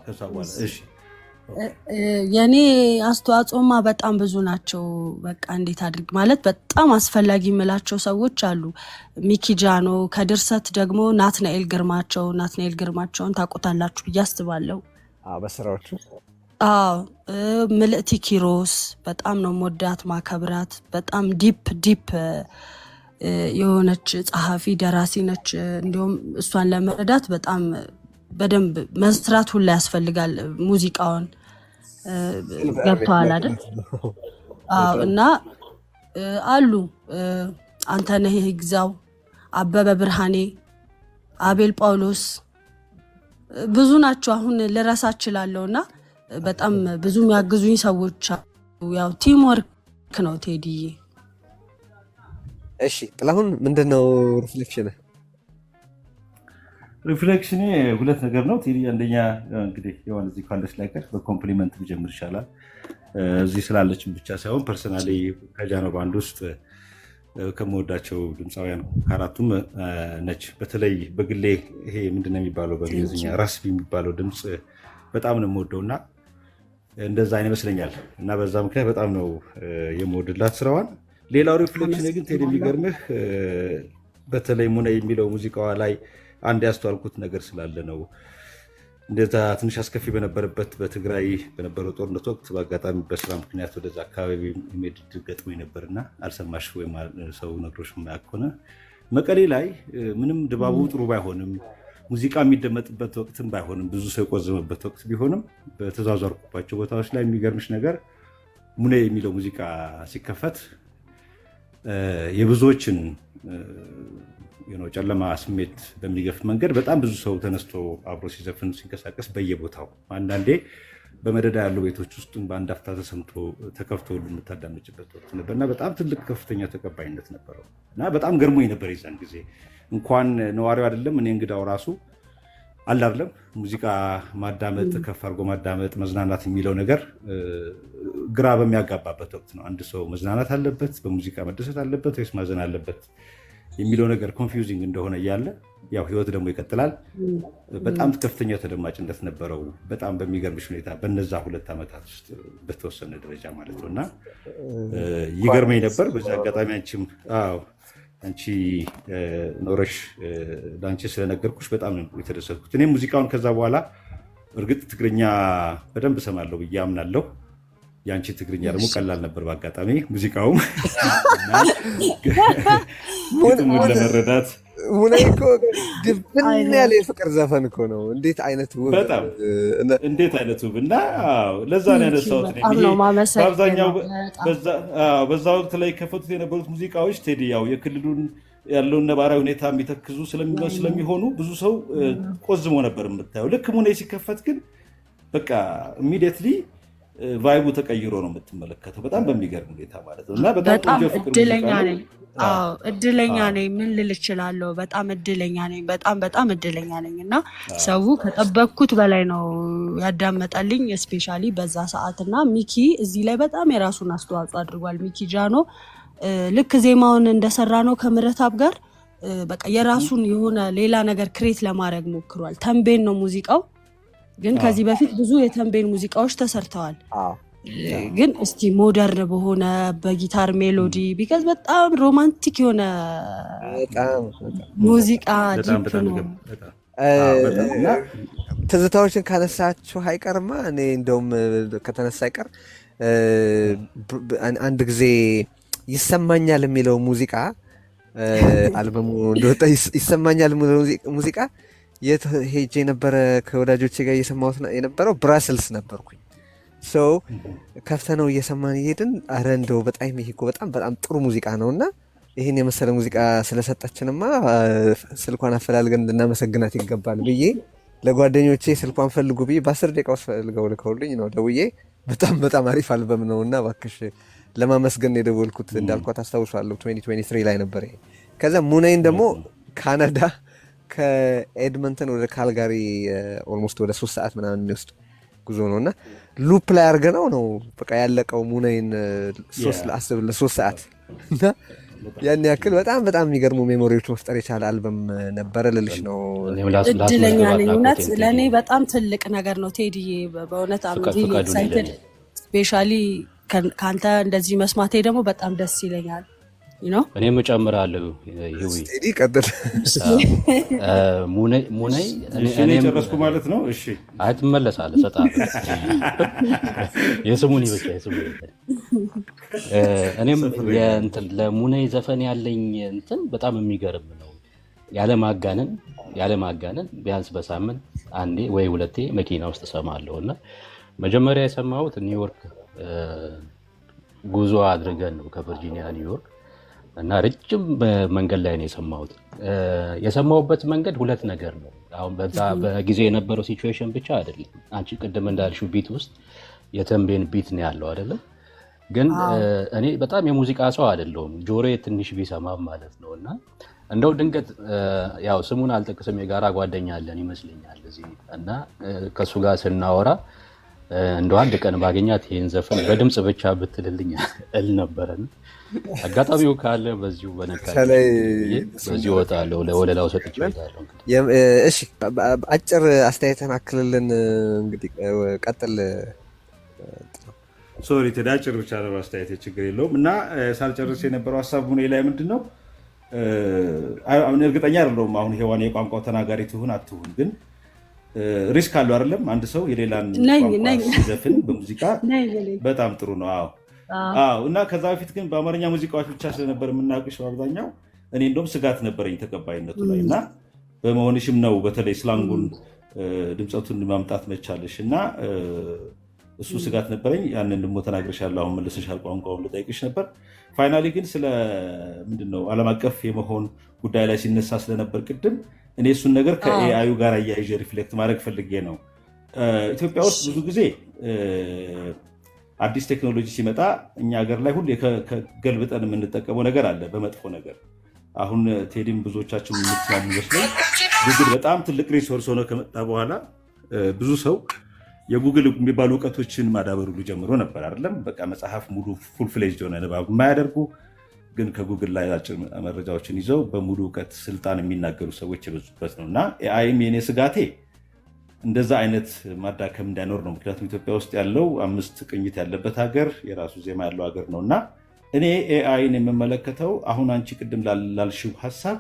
ከዛ በኋላ እሺ የኔ አስተዋጽኦማ በጣም ብዙ ናቸው። በቃ እንዴት አድርግ ማለት በጣም አስፈላጊ የምላቸው ሰዎች አሉ። ሚኪጃኖ፣ ከድርሰት ደግሞ ናትናኤል ግርማቸውን ታውቁታላችሁ ብዬ አስባለሁ በስራዎቹ። ምልእቲ ኪሮስ በጣም ነው ሞዳት ማከብራት። በጣም ዲፕ የሆነች ጸሐፊ ደራሲ ነች። እንዲሁም እሷን ለመረዳት በጣም በደንብ መስራት ሁላ ያስፈልጋል። ሙዚቃውን ገብተዋል አይደል? እና አሉ አንተነህ ይግዛው፣ አበበ ብርሃኔ፣ አቤል ጳውሎስ፣ ብዙ ናቸው። አሁን ልረሳ እችላለሁ እና በጣም ብዙ የሚያግዙኝ ሰዎች አሉ። ያው ቲም ወርክ ነው ቴዲዬ። እሺ ጥላሁን ምንድን ነው ሪፍሌክሽን? ሪፍሌክሽኔ ሁለት ነገር ነው ቴዲ። አንደኛ እንግዲህ የሆነ እዚህ ካለች ላይ ቀር በኮምፕሊመንት ብጀምር ይሻላል። እዚህ ስላለችን ብቻ ሳይሆን ፐርሰናሊ ከጃኖ ባንድ ውስጥ ከምወዳቸው ድምፃውያን ከአራቱም ነች። በተለይ በግሌ ይሄ ምንድን ነው የሚባለው በእንግሊዝኛ ራስቢ የሚባለው ድምፅ በጣም ነው የምወደው እና እንደዛ ይመስለኛል እና በዛ ምክንያት በጣም ነው የምወድላት ስራዋን። ሌላው ሪፍሌክሽን ግን ቴዲ የሚገርምህ በተለይ ሙነ የሚለው ሙዚቃዋ ላይ አንድ ያስተዋልኩት ነገር ስላለ ነው። እንደዛ ትንሽ አስከፊ በነበረበት በትግራይ በነበረው ጦርነት ወቅት በአጋጣሚ በስራ ምክንያት ወደዛ አካባቢ የሚሄድ ገጥሞኝ ነበርና አልሰማሽ ወይም ሰው ነግሮሽ የማያውቅ ከሆነ መቀሌ ላይ ምንም ድባቡ ጥሩ ባይሆንም ሙዚቃ የሚደመጥበት ወቅትም ባይሆንም ብዙ ሰው የቆዘመበት ወቅት ቢሆንም በተዟዟርኩባቸው ቦታዎች ላይ የሚገርምሽ ነገር ሙነ የሚለው ሙዚቃ ሲከፈት የብዙዎችን ጨለማ ስሜት በሚገፍ መንገድ በጣም ብዙ ሰው ተነስቶ አብሮ ሲዘፍን ሲንቀሳቀስ በየቦታው አንዳንዴ በመደዳ ያሉ ቤቶች ውስጥ በአንድ አፍታ ተሰምቶ ተከፍቶ ሁሉ የምታዳምጭበት ወቅት ነበር እና በጣም ትልቅ ከፍተኛ ተቀባይነት ነበረው እና በጣም ገርሞኝ ነበር። የዛን ጊዜ እንኳን ነዋሪው አይደለም እኔ እንግዳው ራሱ አላርለም ሙዚቃ ማዳመጥ ከፍ አድርጎ ማዳመጥ መዝናናት የሚለው ነገር ግራ በሚያጋባበት ወቅት ነው። አንድ ሰው መዝናናት አለበት፣ በሙዚቃ መደሰት አለበት ወይስ ማዘን አለበት የሚለው ነገር ኮንፊውዚንግ እንደሆነ እያለ ያው ህይወት ደግሞ ይቀጥላል። በጣም ከፍተኛ ተደማጭነት ነበረው። በጣም በሚገርምሽ ሁኔታ በነዛ 2 ዓመታት ውስጥ በተወሰነ ደረጃ ማለት ነው እና ይገርመኝ ነበር። በዚህ አጋጣሚ አንቺ ኖረሽ ለአንቺ ስለነገርኩሽ በጣም ነው የተደሰትኩት። እኔም ሙዚቃውን ከዛ በኋላ እርግጥ ትግርኛ በደንብ እሰማለሁ ብዬ አምናለሁ። የአንቺ ትግርኛ ደግሞ ቀላል ነበር በአጋጣሚ ሙዚቃውም ግጥሙን ለመረዳት ሙነ እኮ ድብን ያለ የፍቅር ዘፈን እኮ ነው። እንዴት አይነት ውብ እንዴት አይነት ውብ እና ለዛ ነው ያነሳሁት። በአብዛኛው በዛ ወቅት ላይ ከፈቱት የነበሩት ሙዚቃዎች ቴዲ ያው የክልሉን ያለውን ነባራዊ ሁኔታ የሚተክዙ ስለሚሆኑ ብዙ ሰው ቆዝሞ ነበር የምታየው። ልክ ሙነ ሲከፈት ግን በቃ ኢሚዲየትሊ ቫይቡ ተቀይሮ ነው የምትመለከተው። በጣም በሚገርም ሁኔታ ማለት ነው እና በጣም እድለኛ ነኝ። እድለኛ ነኝ። ምን ልል እችላለሁ? በጣም እድለኛ ነኝ። በጣም እድለኛ ነኝ እና ሰው ከጠበቅኩት በላይ ነው ያዳመጠልኝ ስፔሻሊ በዛ ሰዓት እና ሚኪ እዚህ ላይ በጣም የራሱን አስተዋጽኦ አድርጓል። ሚኪ ጃኖ ልክ ዜማውን እንደሰራ ነው ከምረታብ ጋር በቃ የራሱን የሆነ ሌላ ነገር ክሬት ለማድረግ ሞክሯል። ተንቤን ነው ሙዚቃው ግን ከዚህ በፊት ብዙ የተንቤን ሙዚቃዎች ተሰርተዋል። ግን እስቲ ሞደርን በሆነ በጊታር ሜሎዲ ቢካዝ በጣም ሮማንቲክ የሆነ ሙዚቃ ዲፕ ነው። ትዝታዎችን ካነሳችሁ አይቀርማ እኔ እንደውም ከተነሳ አይቀር አንድ ጊዜ ይሰማኛል የሚለው ሙዚቃ አልበሙ እንደወጣ ይሰማኛል የሚለው ሙዚቃ የት ሄጄ የነበረ ከወዳጆቼ ጋር እየሰማሁት የነበረው ብራስልስ ነበርኩኝ። ሰው ከፍተነው እየሰማን እየሄድን አረ እንደው በጣም ይሄ እኮ በጣም ጥሩ ሙዚቃ ነው እና ይህን የመሰለ ሙዚቃ ስለሰጠችንማ ስልኳን አፈላልገን ልናመሰግናት ይገባል ብዬ ለጓደኞቼ ስልኳን ፈልጉ ብዬ በ10 ደቂቃ ውስጥ ፈልገው ልከውልኝ ነው ደውዬ በጣም አሪፍ አልበም ነው እና እባክሽ ለማመስገን የደወልኩት እንዳልኳት አስታውሳለሁ። 2023 ላይ ነበር ይሄ። ከዛ ሙነይን ደግሞ ካናዳ ከኤድመንተን ወደ ካልጋሪ ኦልሞስት ወደ 3 ሰዓት ምናምን የሚወስድ ጉዞ ነው እና ሉፕ ላይ አድርገነው ነው በቃ ያለቀው ሙነይን 3 ሰዓት እና ያን ያክል በጣም የሚገርሙ ሜሞሪዎች መፍጠር የቻለ አልበም ነበረ ልልሽ ነው። እድለኛ ነኝ እውነት። ለእኔ በጣም ትልቅ ነገር ነው ቴዲዬ በእውነት አምሪ ኤክሳይትድ ስፔሻሊ ከአንተ እንደዚህ መስማቴ ደግሞ በጣም ደስ ይለኛል። እኔም እጨምራለሁ። ይሁይ ቴዲ ቀጥል። ሙነይ እኔ ጨረስኩ ማለት ነው። እሺ አይ ትመለሳለህ። ሰጣለሁ የስሙን ብቻ የስሙን እኔም የእንትን ለሙነይ ዘፈን ያለኝ እንትን በጣም የሚገርም ነው። ያለማጋነን ቢያንስ በሳምንት አንዴ ወይ 2 መኪና ውስጥ እሰማለሁ እና መጀመሪያ የሰማሁት ኒውዮርክ ጉዞ አድርገን ነው ከቨርጂኒያ ኒውዮርክ እና ረጅም መንገድ ላይ ነው የሰማሁት። የሰማሁበት መንገድ ሁለት ነገር ነው። አሁን በዛ በጊዜ የነበረው ሲቹዌሽን ብቻ አይደለም። አንቺ ቅድም እንዳልሽው ቢት ውስጥ የተንቤን ቢት ነው ያለው አይደለም። ግን እኔ በጣም የሙዚቃ ሰው አይደለሁም፣ ጆሮዬ ትንሽ ቢሰማም ማለት ነው። እና እንደው ድንገት ያው ስሙን አልጠቅስም፣ የጋራ ጓደኛ አለን ይመስለኛል እዚህ እና ከሱ ጋር ስናወራ እንደው አንድ ቀን ባገኛት ይሄን ዘፈን በድምጽ ብቻ ብትልልኝ እል ነበረን። አጋጣሚው ካለ በዚሁ በዚሁ ወጣለሁ ለወለላው ሰጥቼ እወጣለሁ። እሺ አጭር አስተያየትን አክልልን እንግዲህ ቀጥል። ሶሪ ተዳጭር ብቻ ነው አስተያየት፣ ችግር የለውም። እና ሳልጨርስ የነበረው ሀሳብ ሁኔ ላይ ምንድነው እርግጠኛ አይደለሁም አሁን ሔዋን የቋንቋው ተናጋሪ ትሁን አትሁን፣ ግን ሪስክ አለው አይደለም አንድ ሰው የሌላን ቋንቋ ሲዘፍን በሙዚቃ በጣም ጥሩ ነው። አዎ እና ከዛ በፊት ግን በአማርኛ ሙዚቃዎች ብቻ ስለነበር የምናውቅሽ በአብዛኛው እኔ እንደውም ስጋት ነበረኝ ተቀባይነቱ ላይ እና በመሆንሽም ነው በተለይ ስላንጉን ድምፀቱን ማምጣት መቻለሽ እና እሱ ስጋት ነበረኝ። ያንን ደግሞ ተናግረሻለሁ። አሁን መልሰሻል፣ ቋንቋውን ልጠይቅሽ ነበር። ፋይናሊ ግን ስለ ምንድነው ዓለም አቀፍ የመሆን ጉዳይ ላይ ሲነሳ ስለነበር ቅድም እኔ እሱን ነገር ከኤአዩ ጋር አያይዤ ሪፍሌክት ማድረግ ፈልጌ ነው። ኢትዮጵያ ውስጥ ብዙ ጊዜ አዲስ ቴክኖሎጂ ሲመጣ እኛ ሀገር ላይ ሁሌ ገልብጠን የምንጠቀመው ነገር አለ በመጥፎ ነገር። አሁን ቴዲም ብዙዎቻችን የምትስማሙ ይመስለኝ ጉግል በጣም ትልቅ ሪሶርስ ሆነ ከመጣ በኋላ ብዙ ሰው የጉግል የሚባሉ እውቀቶችን ማዳበሩ ጀምሮ ነበር አይደለም። በቃ መጽሐፍ ሙሉ ፉል ፍሌጅድ ሆነ ንባብ የማያደርጉ ግን ከጉግል ላይ አጭር መረጃዎችን ይዘው በሙሉ እውቀት ስልጣን የሚናገሩ ሰዎች የበዙበት ነው እና ኤአይም የኔ ስጋቴ እንደዛ አይነት ማዳከም እንዳይኖር ነው። ምክንያቱም ኢትዮጵያ ውስጥ ያለው 5 ቅኝት ያለበት ሀገር፣ የራሱ ዜማ ያለው ሀገር ነው እና እኔ ኤአይን የምመለከተው አሁን አንቺ ቅድም ላልሽው ሀሳብ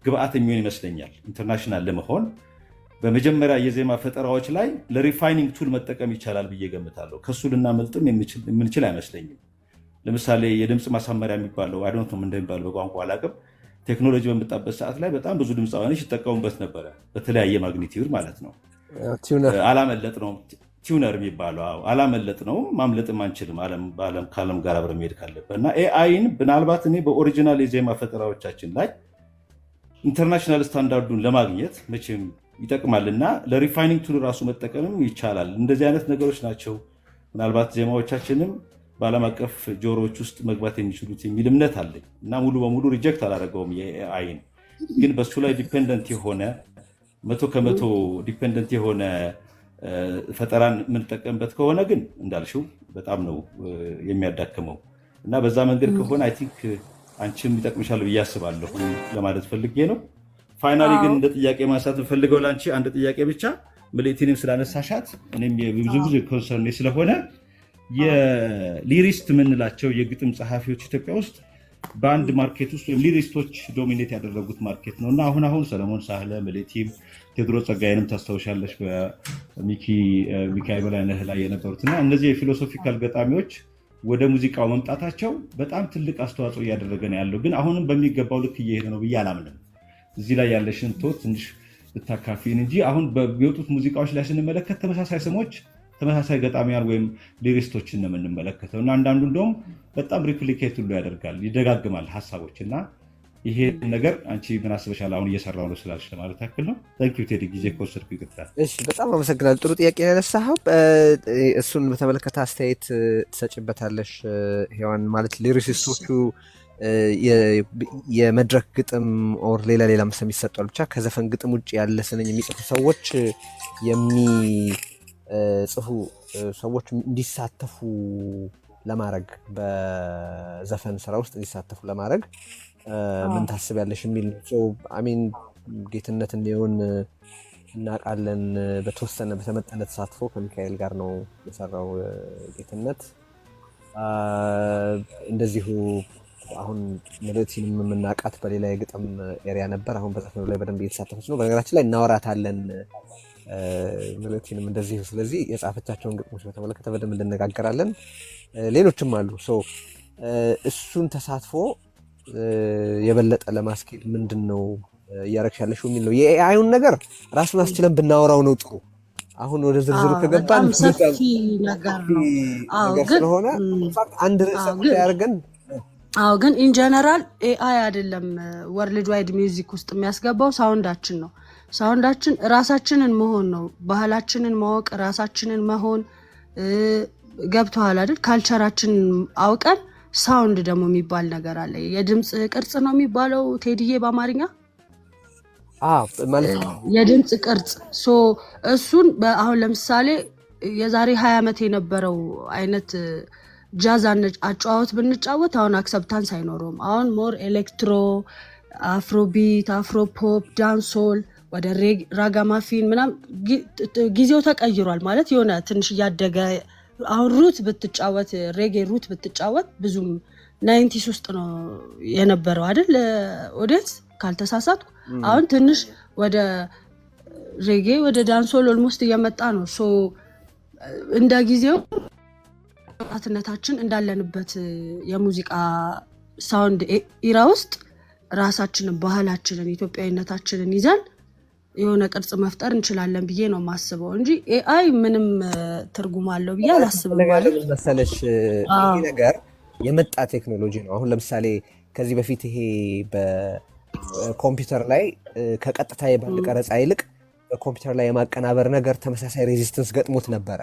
ግብአት የሚሆን ይመስለኛል። ኢንተርናሽናል ለመሆን በመጀመሪያ የዜማ ፈጠራዎች ላይ ለሪፋይኒንግ ቱል መጠቀም ይቻላል ብዬ ገምታለሁ። ከሱ ልናመልጥም የምንችል አይመስለኝም። ለምሳሌ የድምፅ ማሳመሪያ የሚባለው አይዶንት ነው እንደሚባለው በቋንቋ አላውቅም። ቴክኖሎጂ በመጣበት ሰዓት ላይ በጣም ብዙ ድምፃውያኖች ይጠቀሙበት ነበረ፣ በተለያየ ማግኒቲዩድ ማለት ነው። አላመለጥ ነው ቲዩነር የሚባለው አላመለጥ ነው፣ ማምለጥም አንችልም ከዓለም ጋር አብረ መሄድ ካለበት እና ኤአይን ምናልባት እኔ በኦሪጂናል የዜማ ፈጠራዎቻችን ላይ ኢንተርናሽናል ስታንዳርዱን ለማግኘት መቼም ይጠቅማልና ለሪፋይኒንግ ቱል ራሱ መጠቀምም ይቻላል። እንደዚህ አይነት ነገሮች ናቸው ምናልባት ዜማዎቻችንም በዓለም አቀፍ ጆሮዎች ውስጥ መግባት የሚችሉት የሚል እምነት አለኝ እና ሙሉ በሙሉ ሪጀክት አላደረገውም የኤአይን። ግን በሱ ላይ ዲፔንደንት የሆነ 100% ዲፔንደንት የሆነ ፈጠራን የምንጠቀምበት ከሆነ ግን እንዳልሽው በጣም ነው የሚያዳክመው እና በዛ መንገድ ከሆነ አይ ቲንክ አንቺም ይጠቅምሻል ብዬ አስባለሁ ለማለት ፈልጌ ነው። ፋይናሊ ግን እንደ ጥያቄ ማንሳት የምፈልገው ለአንቺ አንድ ጥያቄ ብቻ ምልእቲንም ስላነሳሻት እኔም ብዙ ጊዜ ኮንሰርኔ ስለሆነ የሊሪስት የምንላቸው የግጥም ጸሐፊዎች ኢትዮጵያ ውስጥ በአንድ ማርኬት ውስጥ ወይም ሊሪስቶች ዶሚኔት ያደረጉት ማርኬት ነው እና አሁን ሰለሞን ሳህለ፣ ምልእቲም፣ ቴዎድሮስ ጸጋዬንም ታስታውሻለሽ በሚካኤል በላይነህ ላይ የነበሩት እና እነዚህ የፊሎሶፊካል ገጣሚዎች ወደ ሙዚቃው መምጣታቸው በጣም ትልቅ አስተዋጽኦ እያደረገ ነው ያለው። ግን አሁንም በሚገባው ልክ እየሄደ ነው ብዬ አላምንም። እዚህ ላይ ያለሽን ቶት ትንሽ ብታካፊን እንጂ አሁን በሚወጡት ሙዚቃዎች ላይ ስንመለከት ተመሳሳይ ስሞች፣ ተመሳሳይ ገጣሚያን ወይም ሊሪስቶችን ነው የምንመለከተው እና አንዳንዱ እንደውም በጣም ሪፕሊኬት ሁሉ ያደርጋል፣ ይደጋግማል ሀሳቦች እና ይሄ ነገር አንቺ ምን አስበሻል? አሁን እየሰራው ነው ስላልሽ ለማለት ያክል ነው። ታንኪዩ ቴዲ፣ ጊዜ ከወሰድኩ ይቅርታል። እሺ በጣም አመሰግናለሁ። ጥሩ ጥያቄ ያነሳኸው። እሱን በተመለከተ አስተያየት ትሰጭበታለሽ ሔዋን። ማለት ሊሪሲስቶቹ የመድረክ ግጥም ኦር ሌላ ስም ይሰጧል፣ ብቻ ከዘፈን ግጥም ውጭ ያለ ስንኝ የሚጽፉ ሰዎች የሚጽፉ ሰዎች እንዲሳተፉ ለማድረግ በዘፈን ስራ ውስጥ እንዲሳተፉ ለማድረግ ምን ታስቢያለሽ የሚል ነው። አሚን ጌትነት እንዲሆን እናውቃለን። በተወሰነ በተመጠነ ተሳትፎ ከሚካኤል ጋር ነው የሰራው ጌትነት። እንደዚሁ አሁን ምልእቲንም የምናውቃት በሌላ የግጥም ኤሪያ ነበር። አሁን በዘፈኑ ላይ በደንብ እየተሳተፈች ነው። በነገራችን ላይ እናወራታለን ምልእቲንም እንደዚሁ። ስለዚህ የጻፈቻቸውን ግጥሞች በተመለከተ በደንብ እንነጋገራለን። ሌሎችም አሉ። እሱን ተሳትፎ የበለጠ ለማስኬድ ምንድን ነው እያረግሽ ያለሽው የሚል ነው። የኤአዩን ነገር ራሱን አስችለን ብናወራው ነው ጥሩ። አሁን ወደ ዝርዝሩ ከገባን ሰፊ ነገር ነው ስለሆነ አንድ ርዕሰ ጉዳይ አድርገን አዎ ግን ኢን ጀነራል ኤአይ አይደለም ወርልድ ዋይድ ሚውዚክ ውስጥ የሚያስገባው ሳውንዳችን ነው። ሳውንዳችን ራሳችንን መሆን ነው። ባህላችንን ማወቅ፣ ራሳችንን መሆን ገብተዋል አይደል? ካልቸራችንን አውቀን ሳውንድ ደግሞ የሚባል ነገር አለ። የድምፅ ቅርጽ ነው የሚባለው ቴዲዬ በአማርኛ ማለት ነው። የድምፅ ቅርጽ እሱን አሁን ለምሳሌ የዛሬ 20 ዓመት የነበረው አይነት ጃዝ አጫዋወት ብንጫወት አሁን አክሰፕታንስ አይኖረውም። አሁን ሞር ኤሌክትሮ፣ አፍሮቢት፣ አፍሮፖፕ፣ ዳንሶል ወደ ራጋማፊን ምናምን ጊዜው ተቀይሯል ማለት የሆነ ትንሽ እያደገ አሁን ሩት ብትጫወት ሬጌ ሩት ብትጫወት ብዙም 90s ውስጥ ነው የነበረው አይደል ኦዲየንስ ካልተሳሳትኩ። አሁን ትንሽ ወደ ሬጌ ወደ ዳንሶል ኦልሞስት እየመጣ ነው። እንደ ጊዜው ወጣትነታችን እንዳለንበት የሙዚቃ ሳውንድ ኢራ ውስጥ ራሳችንን ባህላችንን ኢትዮጵያዊነታችንን ይዘን የሆነ ቅርጽ መፍጠር እንችላለን ብዬ ነው ማስበው እንጂ ኤአይ ምንም ትርጉም አለው ብዬ አላስብም። ማለት መሰለሽ ይሄ ነገር የመጣ ቴክኖሎጂ ነው። አሁን ለምሳሌ ከዚህ በፊት ይሄ በኮምፒውተር ላይ ከቀጥታ የባንድ ቀረጻ ይልቅ በኮምፒውተር ላይ የማቀናበር ነገር ተመሳሳይ ሬዚስተንስ ገጥሞት ነበረ።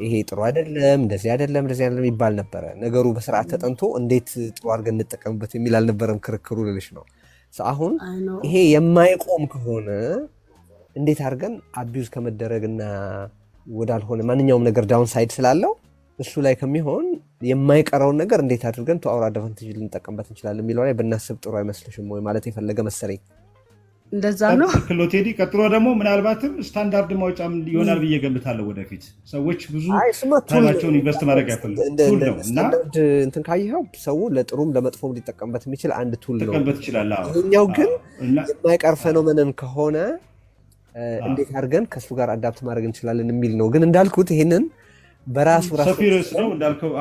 ይሄ ጥሩ አይደለም፣ እንደዚህ አይደለም ይባል ነበረ። ነገሩ በስርዓት ተጠንቶ እንዴት ጥሩ አድርገን እንጠቀምበት የሚል አልነበረም ክርክሩ ልልሽ ነው። አሁን ይሄ የማይቆም ከሆነ እንዴት አድርገን አቢዩዝ ከመደረግና ወዳልሆነ ማንኛውም ነገር ዳውን ሳይድ ስላለው እሱ ላይ ከሚሆን የማይቀረውን ነገር እንዴት አድርገን ቱ አወር አድቫንቴጅ ልንጠቀምበት እንችላለን የሚለው ላይ ብናስብ ጥሩ አይመስልሽም ወይ? ማለት የፈለገ መሰለኝ። እንደዛ ነው ክሎቴዲ። ቀጥሎ ደግሞ ምናልባትም ስታንዳርድ ማውጫም ይሆናል ብዬ ገምታለሁ። ወደፊት ሰዎች ብዙ ታይማቸውን ኢንቨስት ማድረግ አይፈልጉም። ቱል ነው እና እንትን ካየኸው ሰው ለጥሩም ለመጥፎም ሊጠቀምበት የሚችል አንድ ቱል ነው። ሊጠቀምበት ይችላል። ይሄኛው ግን የማይቀር ፌኖሜነን ከሆነ እንዴት አድርገን ከእሱ ጋር አዳፕት ማድረግ እንችላለን የሚል ነው። ግን እንዳልኩት ይሄንን በራሱ ሰፊ ርዕስ ነው እንዳልከው።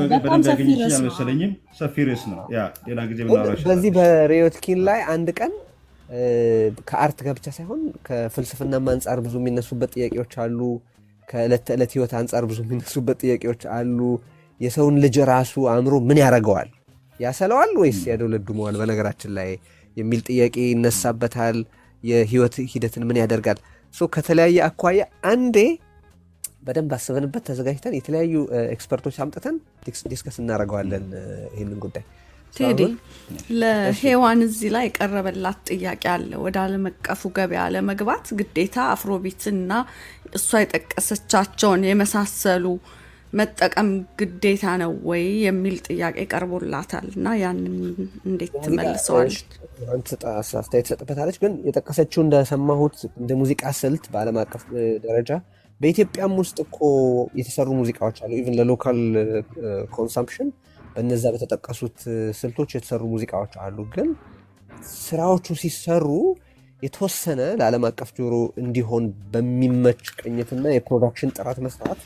በደንብ ያገኘችኝ አልመሰለኝም። ሰፊ ርዕስ ነው። ሌላ ጊዜ በዚህ በሬዮትኪን ላይ አንድ ቀን ከአርት ጋር ብቻ ሳይሆን ከፍልስፍናም አንጻር ብዙ የሚነሱበት ጥያቄዎች አሉ። ከዕለት ተዕለት ህይወት አንጻር ብዙ የሚነሱበት ጥያቄዎች አሉ። የሰውን ልጅ ራሱ አእምሮ ምን ያደርገዋል? ያሰለዋል ወይስ ያደውለድመዋል? በነገራችን ላይ የሚል ጥያቄ ይነሳበታል። የህይወት ሂደትን ምን ያደርጋል? ከተለያየ አኳያ አንዴ በደንብ አስበንበት ተዘጋጅተን የተለያዩ ኤክስፐርቶች አምጥተን ዲስከስ እናደርገዋለን ይህንን ጉዳይ። ቴዲ ለሄዋን እዚህ ላይ የቀረበላት ጥያቄ አለ። ወደ ዓለም አቀፉ ገበያ ለመግባት ግዴታ አፍሮቢትና እሷ የጠቀሰቻቸውን የመሳሰሉ መጠቀም ግዴታ ነው ወይ የሚል ጥያቄ ቀርቦላታል እና ያንን እንዴት ትመልሰዋለች? አስተያየት ትሰጥበታለች። ግን የጠቀሰችው እንደሰማሁት እንደ ሙዚቃ ስልት በዓለም አቀፍ ደረጃ በኢትዮጵያም ውስጥ እኮ የተሰሩ ሙዚቃዎች አሉ። ኢቭን ለሎካል ኮንሳምፕሽን በነዛ በተጠቀሱት ስልቶች የተሰሩ ሙዚቃዎች አሉ። ግን ስራዎቹ ሲሰሩ የተወሰነ ለዓለም አቀፍ ጆሮ እንዲሆን በሚመች ቅኝትና የፕሮዳክሽን ጥራት መስራት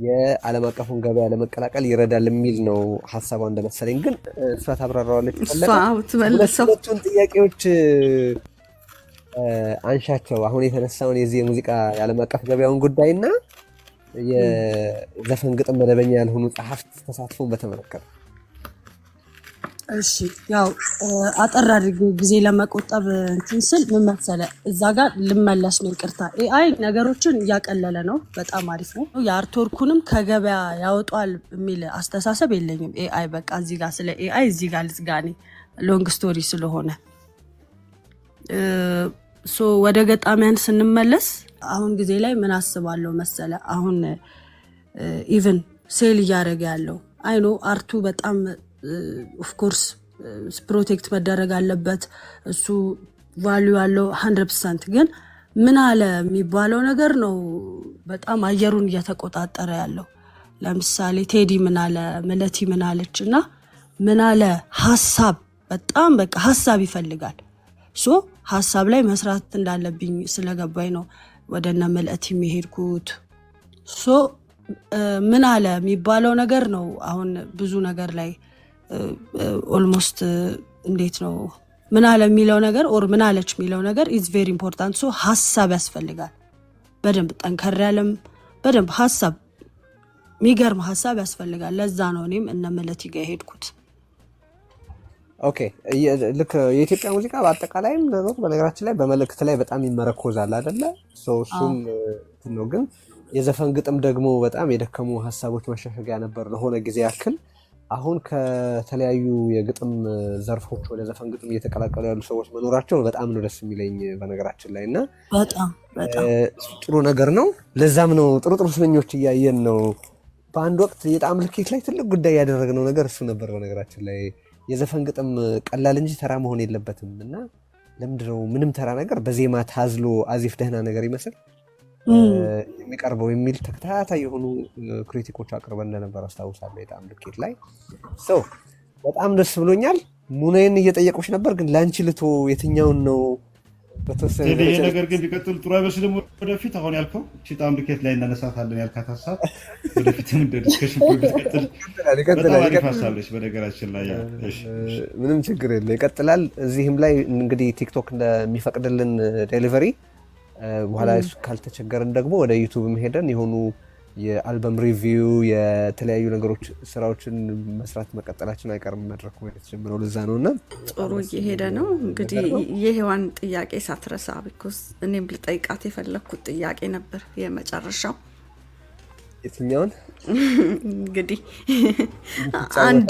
የዓለም አቀፉን ገበያ ለመቀላቀል ይረዳል የሚል ነው ሀሳቧ እንደመሰለኝ። ግን እሷ ታብራራዋለች። ሁለቱን ጥያቄዎች አንሻቸው። አሁን የተነሳውን የዚህ የሙዚቃ የዓለም አቀፍ ገበያውን ጉዳይና የዘፈን ግጥም መደበኛ ያልሆኑ ጸሐፍት ተሳትፎን በተመለከተ። እሺ ያው አጠር አድርጌ ጊዜ ለመቆጠብ እንትን ስል ምን መሰለህ እዛ ጋር ልመለስ ነው። ይቅርታ ኤአይ ነገሮችን እያቀለለ ነው። በጣም አሪፍ ነው። የአርትወርኩንም ከገበያ ያወጣል የሚል አስተሳሰብ የለኝም። ኤአይ በቃ እዚህ ጋር ስለ ኤአይ እዚህ ጋር ልዝጋኔ ሎንግ ስቶሪ ስለሆነ ወደ ገጣሚያን ስንመለስ አሁን ጊዜ ላይ ምን አስባለሁ መሰለ፣ አሁን ኢቭን ሴል እያደረገ ያለው አይኖ አርቱ በጣም ኦፍኮርስ ፕሮቴክት መደረግ አለበት። እሱ ቫሊዩ ያለው 100%። ግን ምን አለ የሚባለው ነገር ነው በጣም አየሩን እየተቆጣጠረ ያለው። ለምሳሌ ቴዲ ምን አለ፣ መለቲ ምን አለች እና ምን አለ ሀሳብ በጣም በቃ ሀሳብ ይፈልጋል። ሀሳብ ላይ መስራት እንዳለብኝ ስለገባኝ ነው ወደ እነ መልእቲ የሚሄድኩት። ምን አለ የሚባለው ነገር ነው አሁን ብዙ ነገር ላይ ኦልሞስት እንዴት ነው ምን አለ የሚለው ነገር ኦር ምን አለች የሚለው ነገር ኢዝ ቬሪ ኢምፖርታንት። ሀሳብ ያስፈልጋል በደንብ ጠንከር ያለም በደንብ ሀሳብ የሚገርም ሀሳብ ያስፈልጋል። ለዛ ነው እኔም እነ መለቲ ጋር የሄድኩት። ኦኬ ልክ የኢትዮጵያ ሙዚቃ በአጠቃላይም በነገራችን ላይ በመልእክት ላይ በጣም ይመረኮዛል አይደለ? እሱም ነው። ግን የዘፈን ግጥም ደግሞ በጣም የደከሙ ሀሳቦች መሸሸጊያ ነበር ለሆነ ጊዜ ያክል። አሁን ከተለያዩ የግጥም ዘርፎች ወደ ዘፈን ግጥም እየተቀላቀሉ ያሉ ሰዎች መኖራቸው በጣም ነው ደስ የሚለኝ በነገራችን ላይ እና በጣም ጥሩ ነገር ነው። ለዛም ነው ጥሩ ስመኞች እያየን ነው። በአንድ ወቅት የጣዕም ልኬት ላይ ትልቅ ጉዳይ ያደረግነው ነገር እሱ ነበር በነገራችን ላይ። የዘፈን ግጥም ቀላል እንጂ ተራ መሆን የለበትም እና ለምንድነው ምንም ተራ ነገር በዜማ ታዝሎ አዚፍ ደህና ነገር ይመስል የሚቀርበው የሚል ተከታታይ የሆኑ ክሪቲኮች አቅርበን እንደነበር አስታውሳለሁ የጣዕም ልኬት ላይ። በጣም ደስ ብሎኛል። ሙናዬን እየጠየቁሽ ነበር ግን ላንቺ ልቶ የትኛውን ነው በተወሰነ ይሄ ነገር ግን ቢቀጥል ጥሩ አይመስልም? ወደፊት አሁን ያልከው ጣዕም ልኬት ላይ እናነሳታለን ያልካት ሀሳብ ወደፊትም እንደ ዲስከሽን ቢቀጥል በጣም አሪፍ ሀሳብ ነች በነገራችን ላይ። ምንም ችግር የለ ይቀጥላል። እዚህም ላይ እንግዲህ ቲክቶክ እንደሚፈቅድልን ዴሊቨሪ በኋላ ካልተቸገርን ደግሞ ወደ ዩቱብ ሄደን የሆኑ የአልበም ሪቪው የተለያዩ ነገሮች ስራዎችን መስራት መቀጠላችን አይቀርም። መድረኩ የተጀመረው ለዛ ነውና ጥሩ እየሄደ ነው። እንግዲህ የሔዋን ጥያቄ ሳትረሳ ቢኮዝ እኔም ልጠይቃት የፈለኩት ጥያቄ ነበር የመጨረሻው። የትኛውን? እንግዲህ አንድ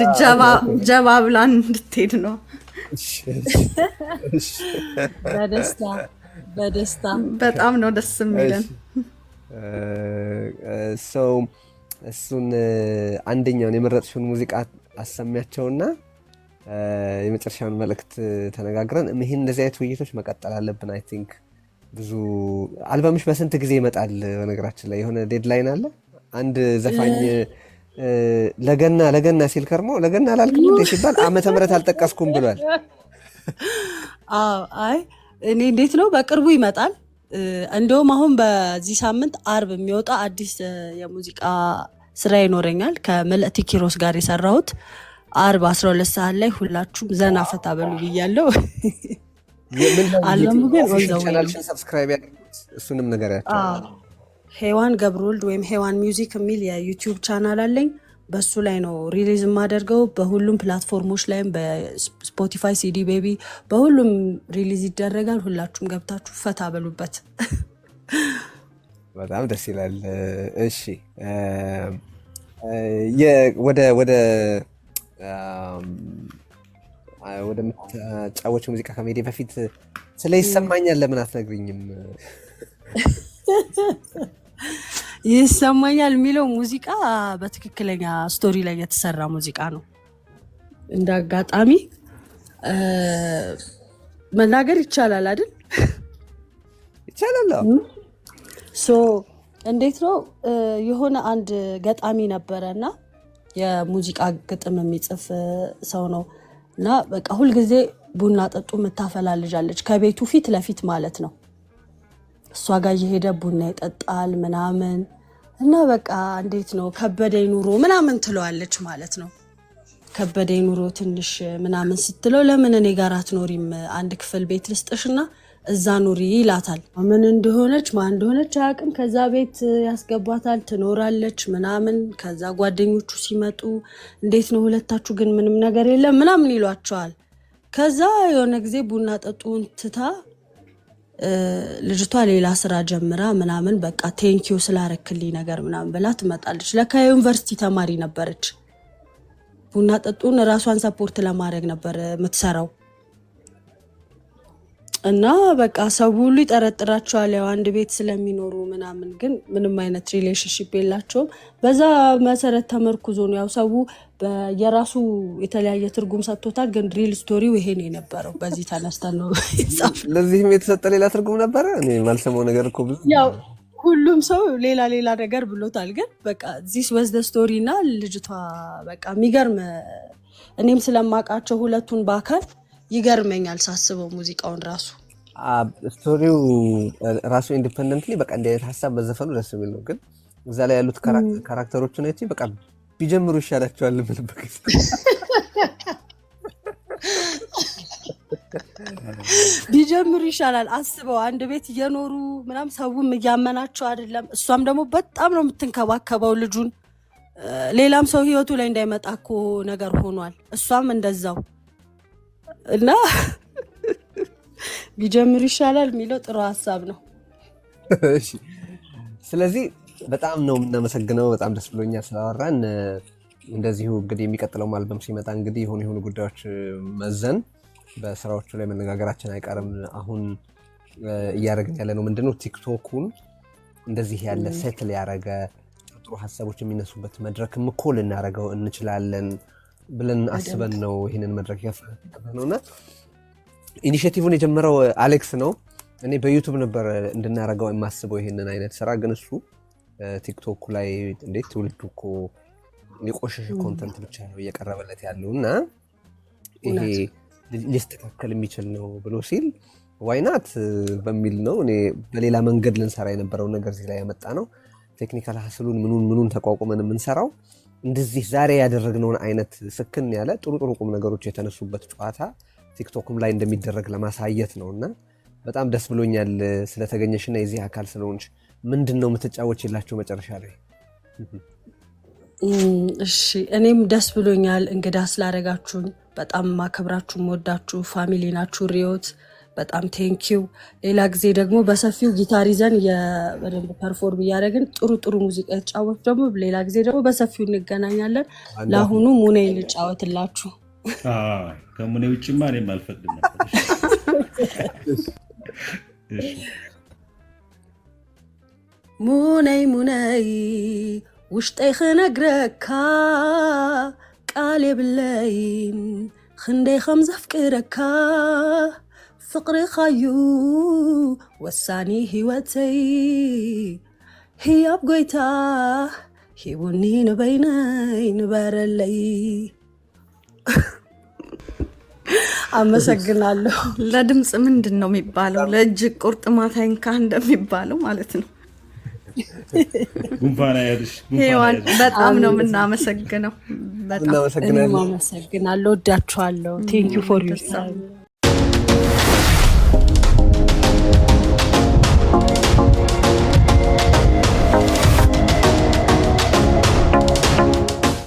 ጀባ ብላን እንድትሄድ ነው። በደስታ በጣም ነው ደስ የሚለን። እሱን አንደኛውን የመረጥሽውን ሙዚቃ አሰሚያቸውና የመጨረሻውን መልእክት ተነጋግረን ይህን እንደዚህ አይነት ውይይቶች መቀጠል አለብን። አይ ቲንክ ብዙ አልበምሽ በስንት ጊዜ ይመጣል? በነገራችን ላይ የሆነ ዴድላይን አለ? አንድ ዘፋኝ ለገና ሲል ከርሞ ለገና አላልክም እንዴ ሲባል ዓመተ ምህረት አልጠቀስኩም ብሏል። አይ እኔ እንዴት ነው በቅርቡ ይመጣል። እንደውም አሁን በዚህ ሳምንት አርብ የሚወጣ አዲስ የሙዚቃ ስራ ይኖረኛል ከመልእቲ ኪሮስ ጋር የሰራሁት። አርብ 12 ሰዓት ላይ ሁላችሁም ዘና ፈታ በሉ ብያለሁ። አልበሙ ግን ቻናልሽን ሰብስክራይብ ያድርጉት። እሱንም ነገር ያቸው ሔዋን ገብረወልድ ወይም ሔዋን ሚውዚክ የሚል የዩቲዩብ ቻናል አለኝ። በሱ ላይ ነው ሪሊዝ የማደርገው። በሁሉም ፕላትፎርሞች ላይም በስፖቲፋይ፣ ሲዲ ቤቢ በሁሉም ሪሊዝ ይደረጋል። ሁላችሁም ገብታችሁ ፈታ በሉበት። በጣም ደስ ይላል። እሺ ወደ ምትጫወች ሙዚቃ ከመሄዴ በፊት ስለ ይሰማኛል ለምን አትነግሪኝም? ይሰማኛል የሚለው ሙዚቃ በትክክለኛ ስቶሪ ላይ የተሰራ ሙዚቃ ነው። እንደ አጋጣሚ መናገር ይቻላል አይደል? ይቻላል። እንዴት ነው የሆነ አንድ ገጣሚ ነበረና የሙዚቃ ግጥም የሚጽፍ ሰው ነው እና በቃ ሁልጊዜ ቡና ጠጡ የምታፈላ ልጅ አለች ከቤቱ ፊት ለፊት ማለት ነው። እሷ ጋር እየሄደ ቡና ይጠጣል ምናምን እና በቃ እንዴት ነው ከበደኝ ኑሮ ምናምን ትለዋለች ማለት ነው። ከበደኝ ኑሮ ትንሽ ምናምን ስትለው ለምን እኔ ጋር አትኖሪም? አንድ ክፍል ቤት ልስጥሽና እዛ ኑሪ ይላታል። ምን እንደሆነች ማን እንደሆነች አያውቅም። ከዛ ቤት ያስገባታል፣ ትኖራለች ምናምን። ከዛ ጓደኞቹ ሲመጡ እንዴት ነው ሁለታችሁ ግን ምንም ነገር የለም ምናምን ይሏቸዋል። ከዛ የሆነ ጊዜ ቡና ጠጡን ትታ ልጅቷ ሌላ ስራ ጀምራ ምናምን በቃ ቴንኪው ስላረክልኝ ነገር ምናምን ብላ ትመጣለች። ለካ ዩኒቨርሲቲ ተማሪ ነበረች። ቡና ጠጡን ራሷን ሰፖርት ለማድረግ ነበር የምትሰራው እና በቃ ሰው ሁሉ ይጠረጥራቸዋል ያው አንድ ቤት ስለሚኖሩ ምናምን፣ ግን ምንም አይነት ሪሌሽንሺፕ የላቸውም። በዛ መሰረት ተመርኩዞ ነው ያው ሰው የራሱ የተለያየ ትርጉም ሰጥቶታል። ግን ሪል ስቶሪው ይሄ ነው የነበረው። በዚህ ተነስተን ነው ለዚህም የተሰጠ ሌላ ትርጉም ነበረ። እኔ ማልሰማው ነገር እኮ ብዙ ያው ሁሉም ሰው ሌላ ነገር ብሎታል። ግን በቃ ዚስ ዋዝ ዘ ስቶሪ እና ልጅቷ በቃ የሚገርም እኔም ስለማውቃቸው ሁለቱን በአካል ይገርመኛል ሳስበው ሙዚቃውን ራሱ ስቶሪው ራሱ ኢንዲፔንደንትሊ በቃ እንዲህ አይነት ሀሳብ በዘፈኑ ደስ የሚል ነው። ግን እዛ ላይ ያሉት ካራክተሮችን አይቼ በቃ ቢጀምሩ ይሻላቸዋል ምንበቅ ቢጀምሩ ይሻላል። አስበው አንድ ቤት እየኖሩ ምናምን ሰውም እያመናቸው አይደለም። እሷም ደግሞ በጣም ነው የምትንከባከበው ልጁን ሌላም ሰው ህይወቱ ላይ እንዳይመጣ እኮ ነገር ሆኗል። እሷም እንደዛው እና ቢጀምር ይሻላል የሚለው ጥሩ ሀሳብ ነው። ስለዚህ በጣም ነው የምናመሰግነው። በጣም ደስ ብሎኛል ስላወራን። እንደዚሁ እንግዲህ የሚቀጥለው አልበም ሲመጣ እንግዲህ የሆኑ ጉዳዮች መዘን በስራዎቹ ላይ መነጋገራችን አይቀርም። አሁን እያደረግን ያለ ነው ምንድነው ቲክቶኩን እንደዚህ ያለ ሴትል ያደረገ ጥሩ ሀሳቦች የሚነሱበት መድረክም እኮ ልናደርገው እንችላለን ብለን አስበን ነው ይህንን መድረክ ያፈነውና ኢኒሼቲቭን የጀመረው አሌክስ ነው። እኔ በዩቱብ ነበር እንድናደርገው የማስበው ይህንን አይነት ስራ፣ ግን እሱ ቲክቶክ ላይ እንዴት ትውልዱ እኮ የቆሸሸ ኮንተንት ብቻ ነው እየቀረበለት ያለው እና ይሄ ሊስተካከል የሚችል ነው ብሎ ሲል ዋይናት በሚል ነው እኔ በሌላ መንገድ ልንሰራ የነበረው ነገር እዚህ ላይ ያመጣ ነው። ቴክኒካል ሀስሉን ምኑን ተቋቁመን የምንሰራው እንደዚህ ዛሬ ያደረግነውን አይነት ስክን ያለ ጥሩ ቁም ነገሮች የተነሱበት ጨዋታ ቲክቶክም ላይ እንደሚደረግ ለማሳየት ነውና በጣም ደስ ብሎኛል ስለተገኘሽና የዚህ አካል ስለሆንሽ። ምንድን ነው የምትጫወችላቸው መጨረሻ ላይ? እሺ እኔም ደስ ብሎኛል እንግዳ ስላደረጋችሁኝ። በጣም ማከብራችሁ ወዳችሁ ፋሚሊ ናችሁ። ሪዮት በጣም ቴንኪው። ሌላ ጊዜ ደግሞ በሰፊው ጊታር ይዘን በደንብ ፐርፎርም እያደረግን ጥሩ ሙዚቃ የተጫወት ደግሞ ሌላ ጊዜ ደግሞ በሰፊው እንገናኛለን። ለአሁኑ ሙኔ ልጫወትላችሁ። ከሙኔ ውጭማ እኔም አልፈቅድም ነበር። ሙነይ ውሽጠይ ክነግረካ ቃል የብለይን ክንደይ ከም ዘፍቅረካ ፍቅርኻዩ ወሳኒ ህይወተይ ህያብ ጎይታ ሂቡኒ ንበይነይ ንበረለይ። አመሰግናለሁ። ለድምፅ ምንድን ነው የሚባለው? ለእጅ ቁርጥማት አይንካ እንደሚባለው ማለት ነው። ጉንፋን ያድሽ። ሄዋን በጣም ነው የምናመሰግነው። በጣም አመሰግናለሁ። ወዳችኋለሁ። ቴንክ ዩ ፎር ዩር ታይም